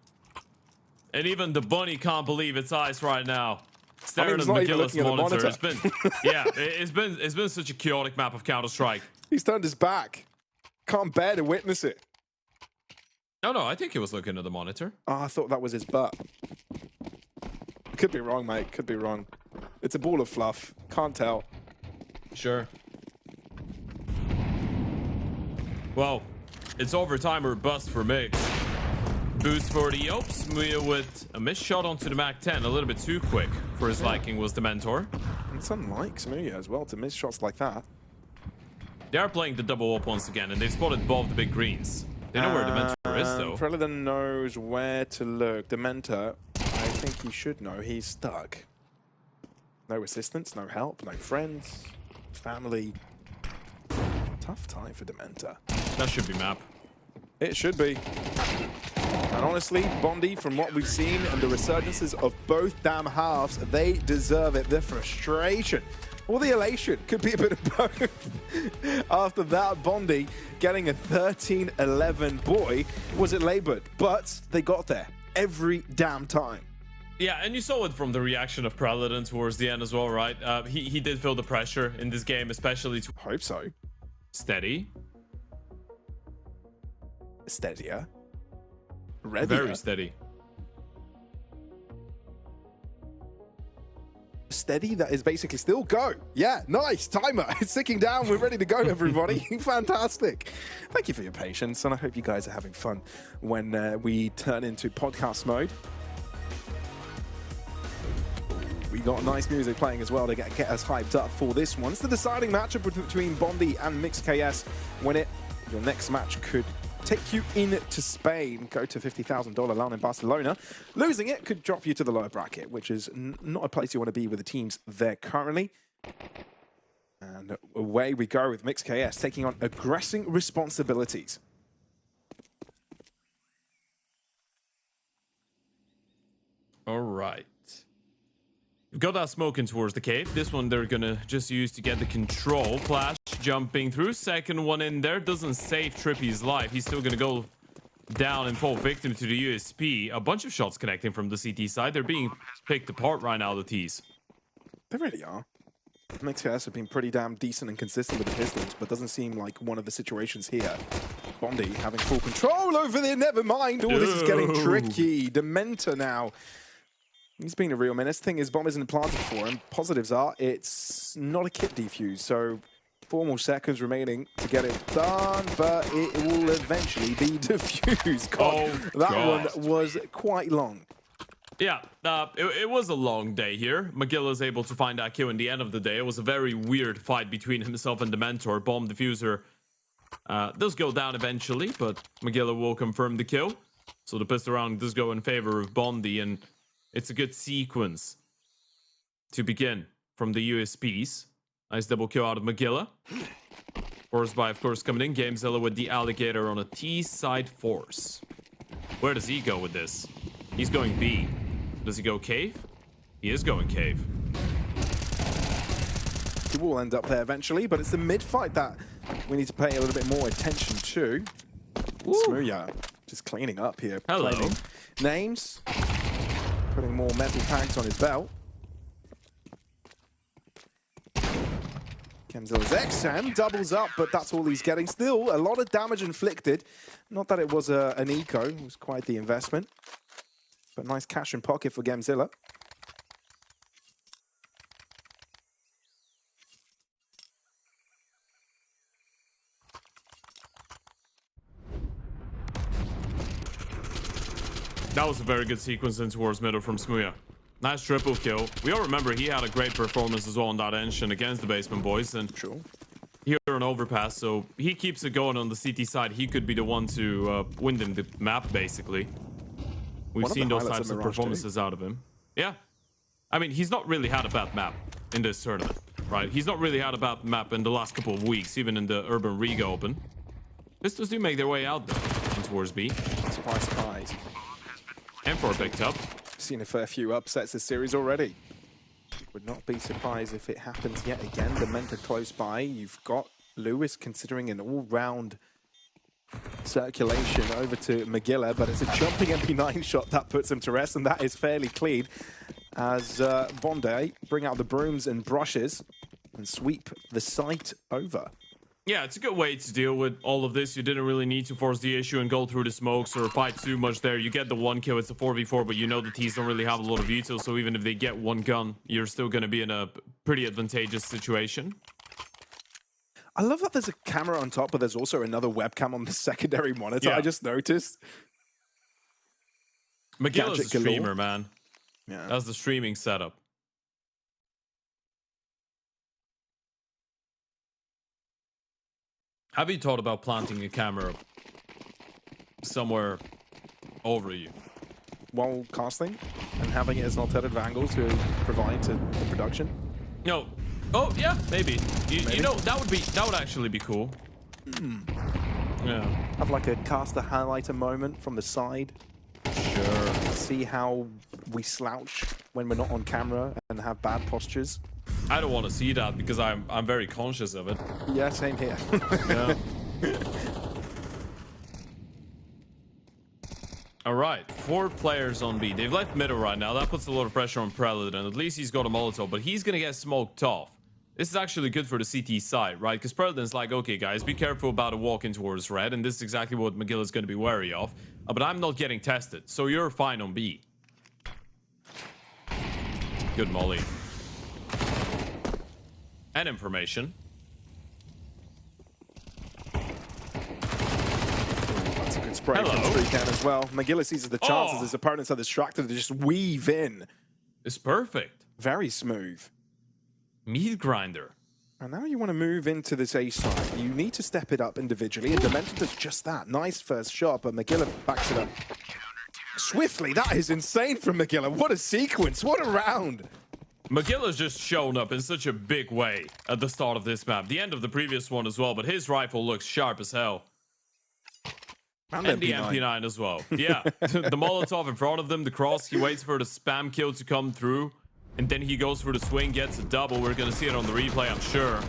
And even the bunny can't believe its eyes right now. Staring at McGillis' monitor. It's been, yeah, it's been such a chaotic map of Counter-Strike. He's turned his back. Can't bear to witness it. No, I think he was looking at the monitor. Oh, I thought that was his butt. Could be wrong, mate. Could be wrong. It's a ball of fluff. Can't tell. Sure. Well, it's overtime or bust for M1X. Boost for the Ops. Muya with a missed shot onto the Mac 10. A little bit too quick for his liking was the Mentor. It's unlike Muya as well to miss shots like that. They are playing the double up once again, and they've spotted both the big greens. They know where the Mentor is, though. Preladen knows where to look. The Mentor, I think he should know. He's stuck. No assistance, no help, no friends, family. Tough time for Dementor. That should be map. It should be. And honestly, bond1e, from what we've seen and the resurgences of both damn halves, they deserve it. The frustration or the elation could be a bit of both. After that, bond1e getting a 13-11. Boy, was it labored, but they got there every damn time. Yeah, and you saw it from the reaction of Preladen towards the end as well, right? He did feel the pressure in this game, especially to... Hope so. Steady. Steadier. Readier. Very steady. Steady, that is basically still go. Yeah, nice. Timer. It's ticking down. We're ready to go, everybody. Fantastic. Thank you for your patience, and I hope you guys are having fun when we turn into podcast mode. We got nice music playing as well to get us hyped up for this one. It's the deciding matchup between bond1e and M1X KS. Win it, your next match could take you into Spain, go to $50,000 LAN in Barcelona. Losing it could drop you to the lower bracket, which is not a place you want to be with the teams there currently. And away we go with M1X KS taking on aggressing responsibilities. All right. We've got that smoking towards the cave. This one they're gonna just use to get the control. Flash jumping through. Second one in there. Doesn't save Trippy's life. He's still gonna go down and fall victim to the USP. A bunch of shots connecting from the CT side. They're being picked apart right now, the T's. They really are. M1X KS have been pretty damn decent and consistent with the pistols, but doesn't seem like one of the situations here. bond1e having full control over there. Never mind. Oh, this is getting tricky. Dementor now. He's being a real menace. The thing is, bomb isn't planted for him. Positives are, it's not a kit defuse, so 4 more seconds remaining to get it done, but it will eventually be defused. God, that one was quite long. Yeah, it was a long day here. Magilla is able to find that kill in the end of the day. It was a very weird fight between himself and the Mentor. Bomb diffuser does go down eventually, but Magilla will confirm the kill. So the pistol round does go in favor of bond1e, and it's a good sequence to begin from the USPs. Nice double kill out of Magilla. Forced by, of course, coming in. Gamezilla with the Alligator on a T-side force. Where does he go with this? He's going B. Does he go cave? He is going cave. He will end up there eventually, but it's the mid-fight that we need to pay a little bit more attention to. Smooya Just cleaning up here. Hello. Claiming names. Putting more metal tags on his belt. Kemzilla's XM doubles up, but that's all he's getting. Still, a lot of damage inflicted. Not that it was an eco. It was quite the investment. But nice cash in pocket for Gemzilla. That was a very good sequence in towards middle from Smuya. Nice triple kill. We all remember he had a great performance as well on that engine against the Basement Boys. And Sure. here on Overpass, so he keeps it going on the CT side. He could be the one to win them the map, basically. We've seen those types of performances out of him. Yeah. I mean, he's not really had a bad map in this tournament, right? He's not really had a bad map in the last couple of weeks, even in the Urban Riga Open. Pistols do make their way out, though, in towards B. Surprise, surprise. M4 picked up. Seen a fair few upsets this series already. Would not be surprised if it happens yet again. Dementa close by. You've got Lewis considering an all-round circulation over to Magilla, but it's a jumping MP9 shot that puts him to rest, and that is fairly clean as bond1e bring out the brooms and brushes and sweep the site over. Yeah, it's a good way to deal with all of this. You didn't really need to force the issue and go through the smokes or fight too much there. You get the one kill, it's a 4v4, but you know the T's don't really have a lot of util, so even if they get one gun, you're still going to be in a pretty advantageous situation. I love that there's a camera on top, but there's also another webcam on the secondary monitor. Yeah. I just noticed. Magilla's a Gadget galore. streamer, man. Yeah. That's the streaming setup. Have you thought about planting a camera somewhere over you? While casting and having it as an alternative angle to provide to the production. No. Oh yeah, maybe. You know that would actually be cool. Yeah. Have like a caster highlighter moment from the side. Sure. See how we slouch when we're not on camera and have bad postures. I don't want to see that because I'm very conscious of it. Yeah, same here. Yeah. All right, 4 players on B. They've left middle right now. That puts a lot of pressure on Prelude, and at least he's got a Molotov, but he's gonna get smoked off. This is actually good for the CT side, right? Because Prelude's like, okay, guys, be careful about a walk in towards red, and this is exactly what McGill is going to be wary of. But I'm not getting tested, so you're fine on B. Good molly. And information. That's a good spray Hello. from Streakan as well. McGillis seizes the chances. His opponents are distracted to just weave in. It's perfect. Very smooth. Meat grinder. And now you want to move into this A side. You need to step it up individually, and Dementa does just that. Nice first shot, but McGilla backs it up swiftly. That is insane from McGilla. What a sequence. What a round. McGilla's just shown up in such a big way at the start of this map. The end of the previous one as well, but his rifle looks sharp as hell. And the MP9 as well. Yeah, the Molotov in front of them, the cross. He waits for the spam kill to come through, and then he goes for the swing, gets a double. We're going to see it on the replay, I'm sure.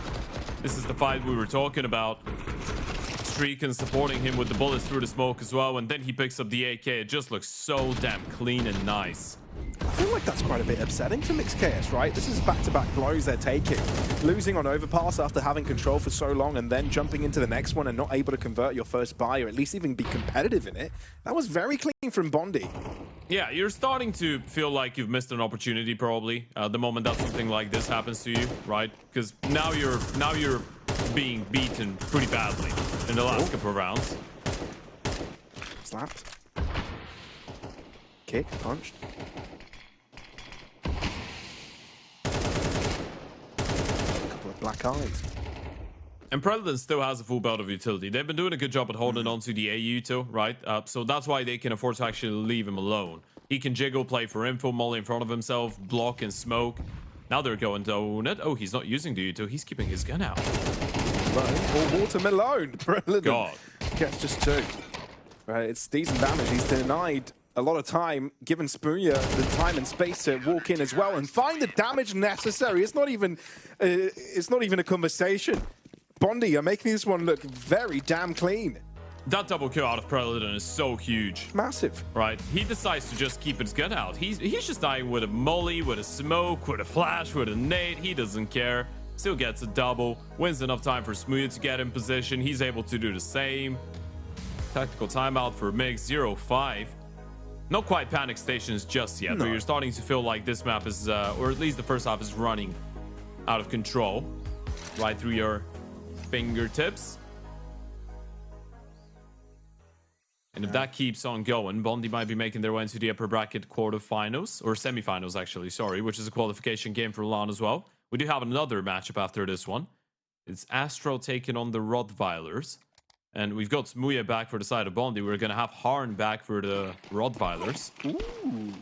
This is the fight we were talking about. Streakan supporting him with the bullets through the smoke as well, and then he picks up the AK. It just looks so damn clean and nice. I feel like that's quite a bit upsetting for M1X KS, right? This is back-to-back blows they're taking. Losing on Overpass after having control for so long and then jumping into the next one and not able to convert your first buy or at least even be competitive in it. That was very clean from bond1e. Yeah, you're starting to feel like you've missed an opportunity probably the moment that something like this happens to you, right? Because now you're being beaten pretty badly in the last couple of rounds. Slapped. Kick, punched. Black eyes. And Prelude still has a full belt of utility. They've been doing a good job at holding on to the AU too, right? So that's why they can afford to actually leave him alone. He can jiggle, play for info, molly in front of himself, block and smoke. Now they're going to own it. Oh, he's not using the util. He's keeping his gun out. Or watermelon. Prelude God. gets just 2. Right, it's decent damage. He's denied a lot of time, given Spoonia the time and space to walk in as well and find the damage necessary. It's not even a conversation. bond1e are making this one look very damn clean. That double kill out of Predator is so huge. Massive. Right? He decides to just keep his gun out. He's just dying with a molly, with a smoke, with a flash, with a nade. He doesn't care. Still gets a double. Wins enough time for Smooth to get in position. He's able to do the same. Tactical timeout for Mix 0-5. Not quite panic stations just yet, but you're starting to feel like this map is, or at least the first half is running out of control. Right through your fingertips. And if that keeps on going, Bondi might be making their way into the upper bracket quarterfinals, or semifinals actually, sorry, which is a qualification game for LAN as well. We do have another matchup after this one. It's Astro taking on the Rottweilers. And we've got Smuya back for the side of Bondi. We're going to have Harn back for the Rottweilers. Ooh.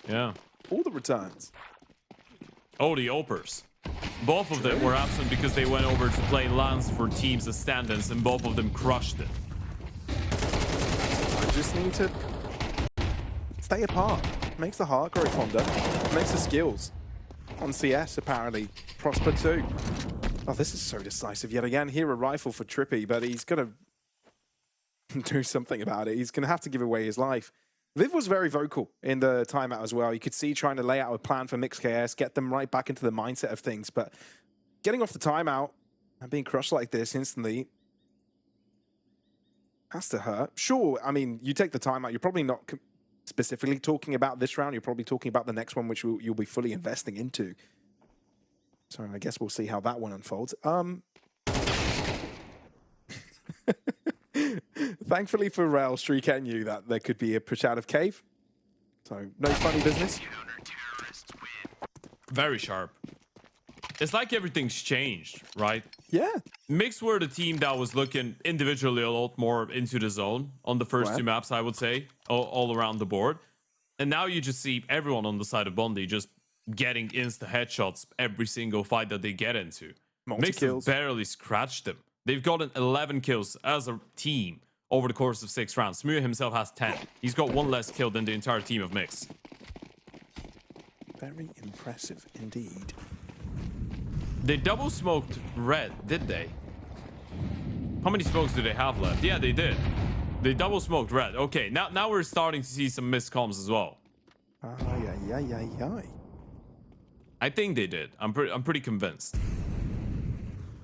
Yeah. All the returns. Oh, the Opers. Both of them were absent because they went over to play LANs for teams as stand-ins, and both of them crushed it. I just need to stay apart. Makes the heart grow fonder. Makes the skills on CS apparently prosper too. Oh, this is so decisive yet again. Here a rifle for Trippy, but he's going to do something about it. He's going to have to give away his life. Viv was very vocal in the timeout as well. You could see trying to lay out a plan for M1X KS, get them right back into the mindset of things. But getting off the timeout and being crushed like this instantly has to hurt. Sure, I mean, you take the timeout, you're probably not specifically talking about this round. You're probably talking about the next one, which you'll be fully investing into. So I guess we'll see how that one unfolds. Thankfully for Rel, Streaker knew that there could be a push out of cave. So no funny business. Very sharp. It's like everything's changed, right? Yeah. Mix were the team that was looking individually a lot more into the zone on the first two maps, I would say, all around the board. And now you just see everyone on the side of Bondi just getting insta headshots every single fight that they get into. Mix have barely scratched them. They've gotten 11 kills as a team over the course of 6 rounds. Smuya himself has 10. He's got 1 less kill than the entire team of Mix. Very impressive indeed. They double smoked red, did they? How many smokes do they have left? Yeah, they did. They double smoked red. Okay, now we're starting to see some missed comms as well. I think they did. I'm pretty convinced.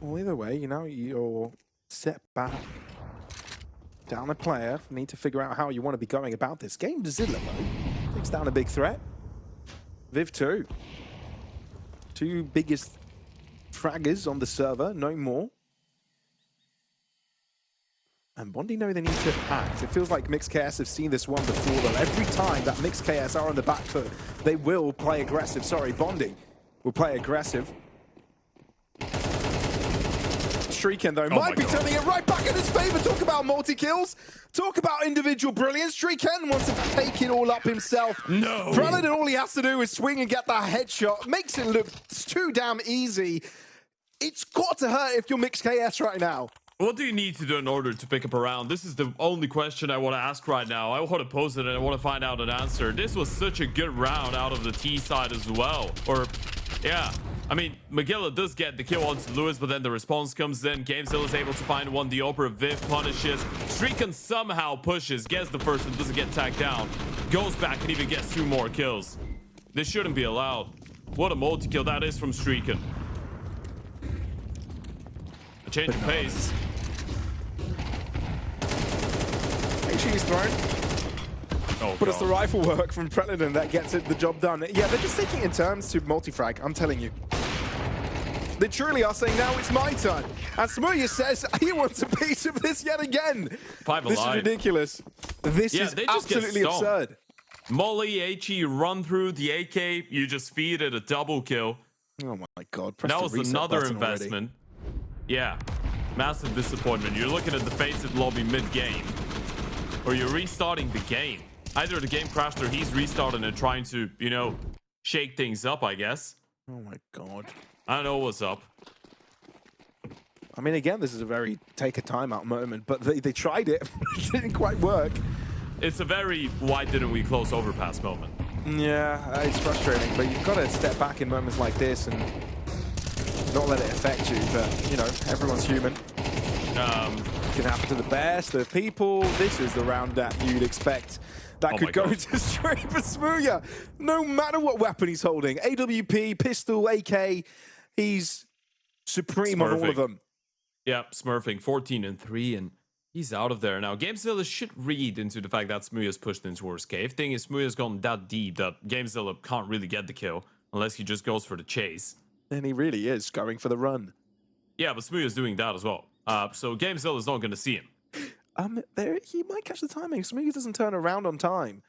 Well, either way, you know, you're set back down a player. Need to figure out how you want to be going about this game. Zilla, though, takes down a big threat. Viv 2. 2 biggest fraggers on the server, no more. And Bondi know they need to act. It feels like M1X KS have seen this one before, though. Every time that M1X KS are on the back foot, they will play aggressive. Sorry, Bondi will play aggressive. Streaking, though, might be turning it right back in his favor. Talk about multi-kills. Talk about individual brilliance. Streaken wants to take it all up himself. No. Predator, all he has to do is swing and get that headshot. Makes it look too damn easy. It's got to hurt if you're M1X KS right now. What do you need to do in order to pick up a round? This is the only question I want to ask right now. I want to pose it and I want to find out an answer. This was such a good round out of the T side as well. Or, yeah. I mean, Magilla does get the kill onto Lewis, but then the response comes in. GameZilla is able to find one. The Oper Viv punishes. Streaken somehow pushes, gets the first and doesn't get tagged down. Goes back and even gets 2 more kills. This shouldn't be allowed. What a multi-kill that is from Streaken. A change of pace. She's thrown. Oh, but it's the rifle work from Predator that gets it the job done. Yeah, they're just taking it in turns to multi-frag, I'm telling you. They truly are saying, now it's my turn. And Smuya says he wants a piece of this yet again. 5 alive. This is ridiculous. This is absolutely absurd. Molly, HE, run through the AK. You just feed it a double kill. Oh my God. That was another investment. Already. Yeah. Massive disappointment. You're looking at the FACEIT lobby mid-game. Or you're restarting the game. Either the game crashed or he's restarting and trying to, you know, shake things up, I guess. Oh my God. I don't know what's up. I mean, again, this is a very take a timeout moment, but they tried it. It didn't quite work. It's a very why didn't we close overpass moment. Yeah, it's frustrating, but you've got to step back in moments like this and not let it affect you. But, you know, everyone's human. can happen to the best of people. This is the round that you'd expect that could go to straight for Smooya. No matter what weapon he's holding, AWP, pistol, AK, he's supreme on all of them. Yeah, smurfing 14-3, and he's out of there now. GameZilla should read into the fact that Smooya's pushed in towards cave. Thing is, Smooya's gone that deep that GameZilla can't really get the kill unless he just goes for the chase. And he really is going for the run. Yeah, but Smooya's doing that as well. So GameZilla is not going to see him. He might catch the timing. Smooya doesn't turn around on time.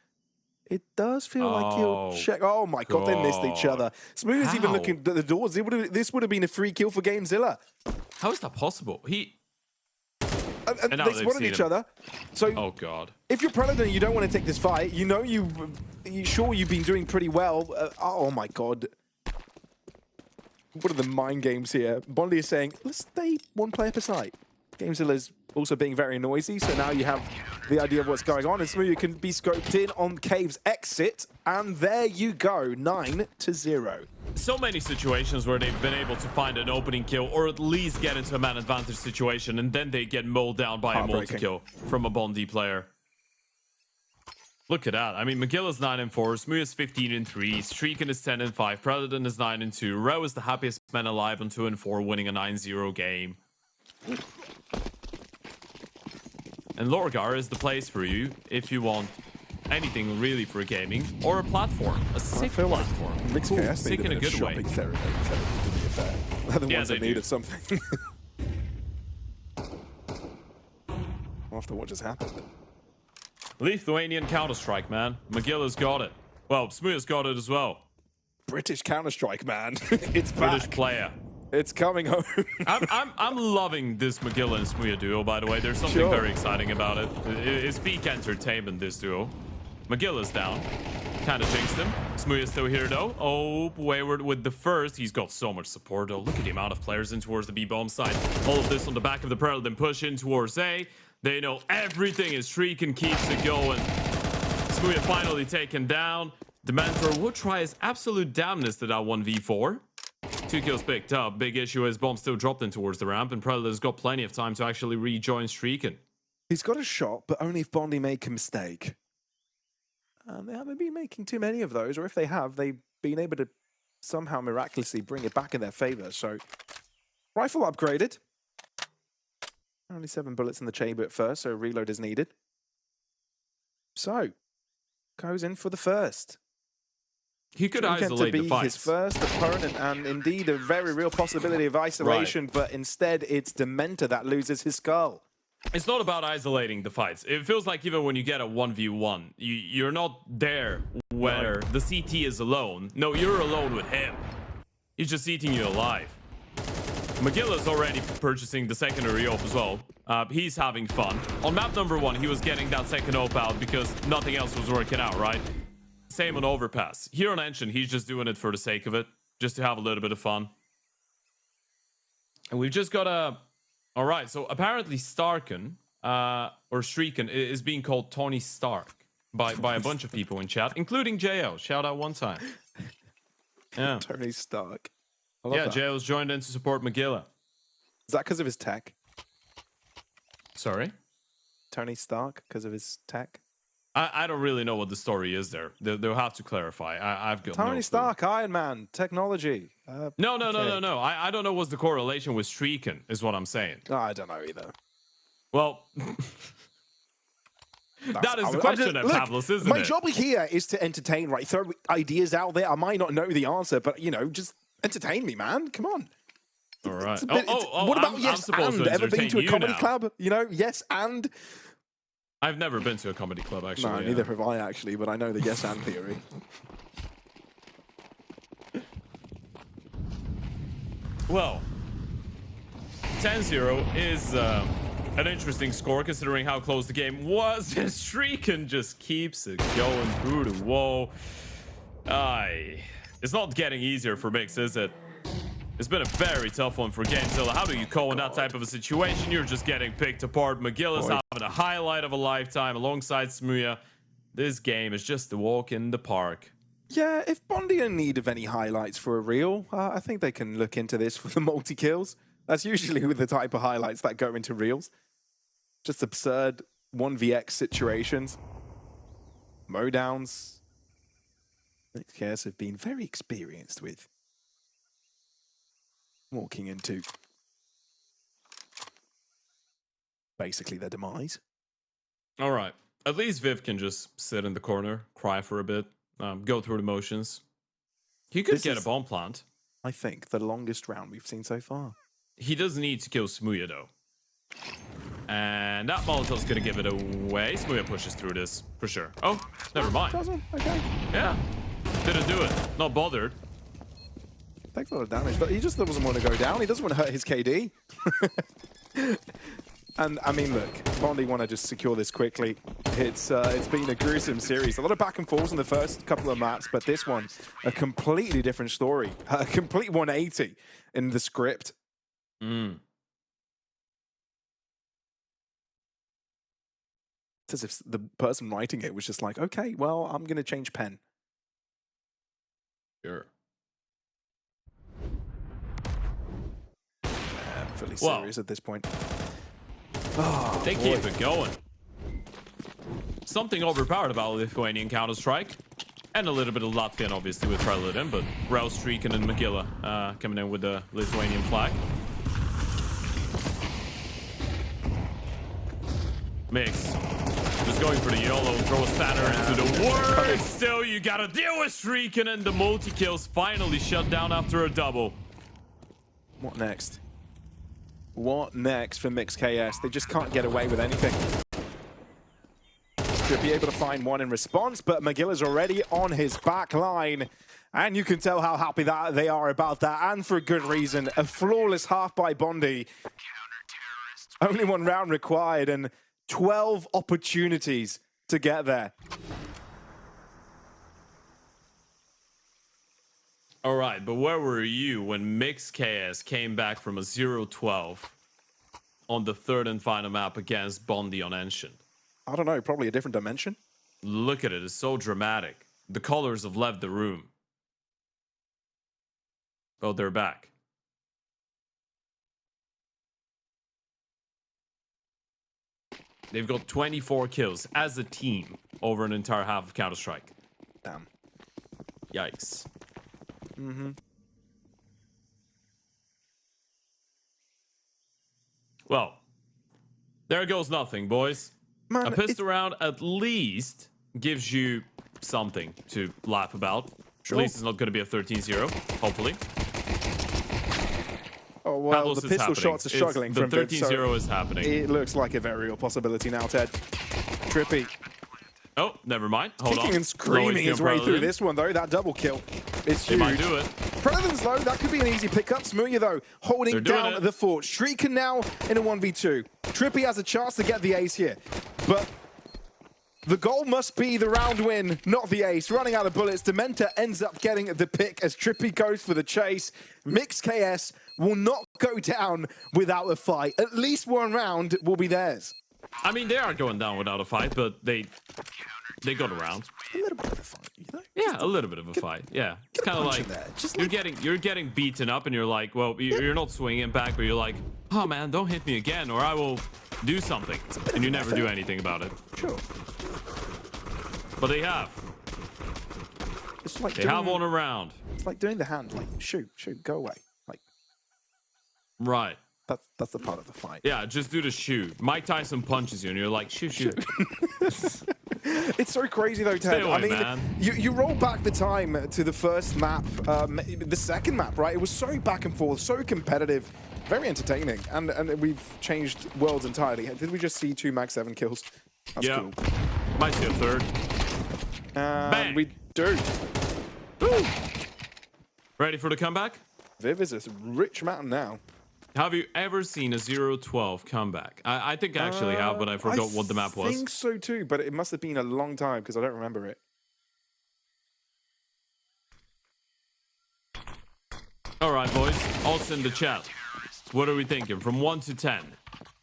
It does feel like he'll check. Oh my god, they missed each other. Smooya's even looking at the doors. This would have been a free kill for GameZilla. How is that possible? And they spotted each other. So, oh god. If you're Predator and you don't want to take this fight, you know you've been doing pretty well. Oh my god. What are the mind games here? bond1e is saying, let's stay one player per site. GameZilla's also being very noisy, so now you have the idea of what's going on. And Smooya can be scoped in on Cave's exit, and there you go, 9-0. So many situations where they've been able to find an opening kill, or at least get into a man advantage situation, and then they get mowed down by a multi-kill from a bond1e player. Look at that. I mean, Magilla's 9-4, Smooya's 15-3, Streakin is 10-5, Predator is 9-2, Ro is the happiest man alive on 2-4, winning a 9-0 game. And Lorgar is the place for you if you want anything really for gaming or a platform, a sick platform. Cool, sick in a good way. They're the ones that needed something. After what just happened. Lithuanian Counter-Strike, man. Magilla's got it. Well, Smooya's got it as well. British Counter-Strike, man. It's British back. player. It's coming home. I'm loving this Magilla and Smooya duo, by the way. There's something very exciting about it. It's peak entertainment, this duo. Magilla's down. Kind of jinxed him. Smooya's still here, though. Oh, wayward with the first. He's got so much support, though. Look at the amount of players in towards the B-bomb side. All of this on the back of the Predator, then push in towards A. They know everything is streaking, keeps it going. Smooya finally taken down. Dementor would try his absolute damnness to that 1v4. 2 kills picked up. Big issue is bomb still dropped in towards the ramp, and Predator's got plenty of time to actually rejoin streaking. He's got a shot, but only if bond1e make a mistake. They haven't been making too many of those, or if they have, they've been able to somehow miraculously bring it back in their favor. So, rifle upgraded. Only 7 bullets in the chamber at first, so a reload is needed. So, goes in for the first. He could isolate the fight. His first opponent, and indeed a very real possibility of isolation, but instead it's Dementor that loses his skull. It's not about isolating the fights. It feels like even when you get a 1v1, you're not there where the CT is alone. No, you're alone with him. He's just eating you alive. Magilla's already purchasing the secondary op as well. He's having fun. On map number 1, he was getting that second op out because nothing else was working out, right? Same on Overpass. Here on Engine, he's just doing it for the sake of it, just to have a little bit of fun. And we've just got a... All right, so apparently Starken, or Streaken, is being called Tony Stark by a bunch of people in chat, including JO. Shout out one time. Yeah. Tony Stark. Yeah, JO's joined in to support Magilla. Is that because of his tech? Sorry? Tony Stark, because of his tech? I don't really know what the story is there. They'll have to clarify. I've got Tony Stark, Iron Man, technology. No. I don't know what's the correlation with Streaken, is what I'm saying. No, I don't know either. Well, that is the question, Pavlos, isn't it? My job here is to entertain, right? Throw ideas out there. I might not know the answer, but, you know, just entertain me, man. Come on. All right. What about Yes and? Ever been to a comedy club? You know, Yes and? I've never been to a comedy club, actually. No, neither have I, actually, but I know the Yes and theory. Well, 10-0 is an interesting score, considering how close the game was. And Streaken just keeps it going through the wall. It's not getting easier for Mix, is it? It's been a very tough one for GameZilla. How do you call in that type of a situation? You're just getting picked apart. Magilla's having a highlight of a lifetime alongside Smooya. This game is just a walk in the park. Yeah, if bond1e are in need of any highlights for a reel, I think they can look into this for the multi-kills. That's usually the type of highlights that go into reels. Just absurd 1vx situations. Mowdowns. M1X KS have been very experienced with walking into basically their demise. All right. At least Viv can just sit in the corner, cry for a bit, go through the motions. He could get a bomb plant. I think the longest round we've seen so far. He does need to kill Smooya though. And that Molotov's gonna give it away. Smooya pushes through this for sure. Oh, never mind. Doesn't? Okay. Yeah. Didn't do it. Not bothered. Takes a lot of damage, but he just doesn't want to go down. He doesn't want to hurt his KD. And I mean, look, bond1e want to just secure this quickly. It's been a gruesome series. A lot of back and forth in the first couple of maps, but this one, a completely different story. A complete 180 in the script. Mm. It's as if the person writing it was just like, okay, well, I'm going to change pen. Sure. Fully serious at this point. Oh, they keep it going. Something overpowered about Lithuanian Counter-Strike. And a little bit of Latvian, obviously, with Prelude, but Rel Streakin and Magilla coming in with the Lithuanian flag. Mix. Just going for the YOLO, throw a spanner into the works. Still, you gotta deal with Streakin, and the multi-kills finally shut down after a double. What next? What next for M1X KS? They just can't get away with anything. Should be able to find one in response, but Magilla's already on his back line. And you can tell how happy that they are about that, and for a good reason. A flawless half by bond1e. Only one round required, and 12 opportunities to get there. All right, but where were you when M1X KS came back from a 0-12 on the third and final map against bond1e on Ancient? I don't know, probably a different dimension. Look at it, it's so dramatic. The colors have left the room. Oh, they're back. They've got 24 kills as a team over an entire half of Counter-Strike. Damn. Yikes. Mm-hmm. Well, there goes nothing, boys. Man, a pistol round at least gives you something to laugh about. Sure. At least it's not going to be a 13-0, hopefully. Oh, well, the pistol shots are struggling from the 13-0 is happening. It looks like a very real possibility now, Ted. Trippy. Oh, never mind. Hold on. Kicking and screaming his way through this one, though. That double kill is huge. They might do it. Prelude's low. That could be an easy pickup. Smooya, though, holding down the fort. Streakin now in a 1v2. Trippy has a chance to get the ace here. But the goal must be the round win, not the ace. Running out of bullets, Dementa ends up getting the pick as Trippy goes for the chase. M1X KS will not go down without a fight. At least one round will be theirs. I mean, they aren't going down without a fight, but they got around. A little bit of a fight, you know? Yeah, a little bit of a fight. Yeah, it's kind of like you're getting beaten up, and you're like, well, you're not swinging back, but you're like, oh man, don't hit me again, or I will do something, and you never do anything about it. Sure. But they have. It's like they have one around. It's like doing the hand, like shoot, go away, like. Right. That's the part of the fight. Yeah, just do the shoot. Mike Tyson punches you, and you're like, shoot. It's so crazy though, Ted. Away, I mean, man. You roll back the time to the first map, the second map, right? It was so back and forth, so competitive, very entertaining, and we've changed worlds entirely. Did we just see 2 Mag 7 kills? That's cool. Might see a third. Bang. We do. Ooh. Ready for the comeback? Viv is a rich man now. Have you ever seen a 0-12 comeback? I think I actually have, but I forgot what the map was. I think so too, but it must have been a long time because I don't remember it. All right, boys. Also in the chat, what are we thinking? From 1 to 10,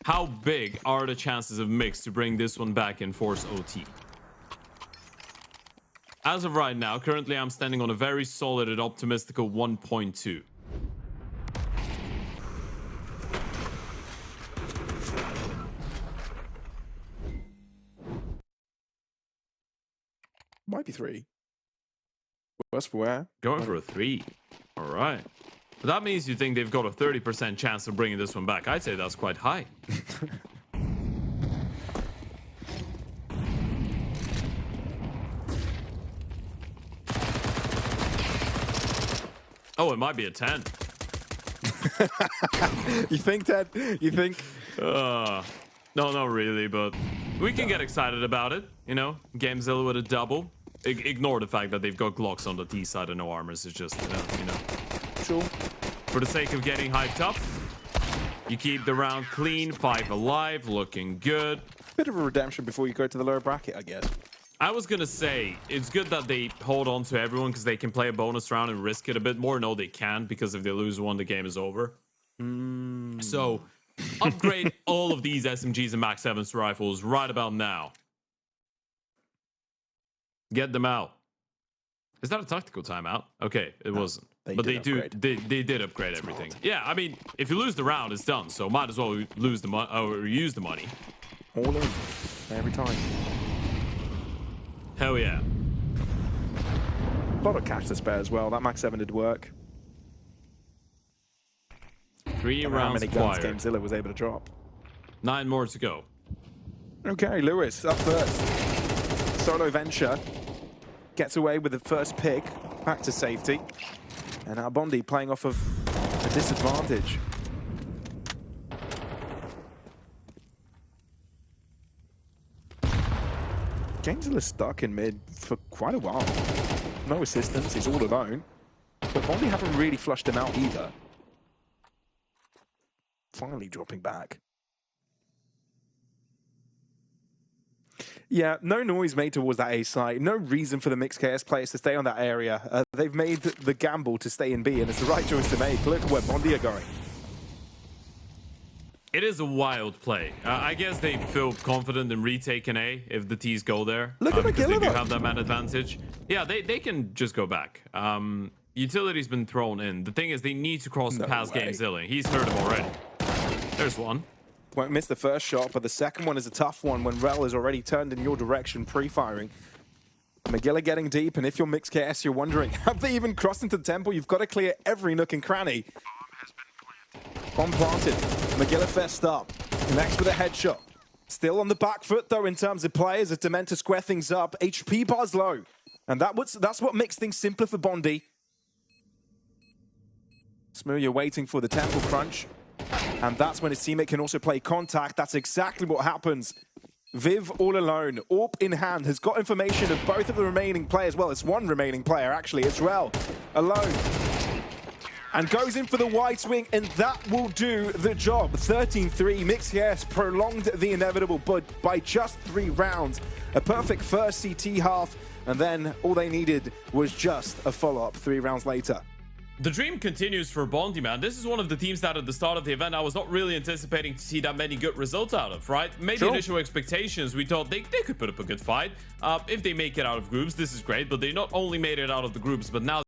how big are the chances of M1X to bring this one back in Force OT? As of right now, currently I'm standing on a very solid and optimistical 1.2. Might be 3. Worse for wear. Going for a 3. All right. That means you think they've got a 30% chance of bringing this one back. I'd say that's quite high. Oh, it might be a 10. You think, Ted? You think? No, not really, but we can get excited about it. You know, Gamezilla with a double. Ignore the fact that they've got Glocks on the T side and no armors. It's just, you know. Sure. For the sake of getting hyped up, you keep the round clean, 5 alive, looking good. Bit of a redemption before you go to the lower bracket, I guess. I was gonna say, it's good that they hold on to everyone because they can play a bonus round and risk it a bit more. No, they can't, because if they lose one, the game is over. So, upgrade all of these SMGs and Max 7's rifles right about now. Get them out. Is that a tactical timeout? Okay, it wasn't. But they did upgrade everything. Yeah, I mean, if you lose the round, it's done. So might as well lose the money or use the money. All in every time. Hell yeah. A lot of cash to spare as well. That Max 7 did work. 3 rounds acquired. Gamezilla was able to drop. 9 more to go. Okay, Lewis up first. Solo venture gets away with the first pick. Back to safety. And now bond1e playing off of a disadvantage. Gamezilla stuck in mid for quite a while. No assistance, he's all alone. But bond1e haven't really flushed him out either. Finally dropping back. Yeah, no noise made towards that A site. No reason for the M1X KS players to stay on that area. They've made the gamble to stay in B, and it's the right choice to make. Look at where bond1e are going. It is a wild play. I guess they feel confident in retaking A if the T's go there. Look at because they McGill, do have that man advantage. Yeah, they can just go back. Utility's been thrown in. The thing is, they need to cross the past Gamezilla. He's heard him already. There's one. Won't miss the first shot, but the second one is a tough one when Rel is already turned in your direction, pre-firing. McGill getting deep, and if you're M1X KS, you're wondering, have they even crossed into the temple? You've got to clear every nook and cranny. Bomb planted. McGill fessed up. Next with a headshot. Still on the back foot, though, in terms of players, as Dementa square things up. HP bar's low. And that's what makes things simpler for bond1e. Smooya waiting for the temple crunch. And that's when his teammate can also play contact. That's exactly what happens. Viv all alone, AWP in hand, has got information of both of the remaining players. Well, it's one remaining player, actually. It's Rel, alone. And goes in for the wide swing, and that will do the job. 13-3, M1X KS prolonged the inevitable, but by just 3 rounds. A perfect first CT half, and then all they needed was just a follow-up 3 rounds later. The dream continues for bond1e, man. This is one of the teams that at the start of the event I was not really anticipating to see that many good results out of, right? Maybe initial expectations, we thought they could put up a good fight. If they make it out of groups, this is great, but they not only made it out of the groups, but now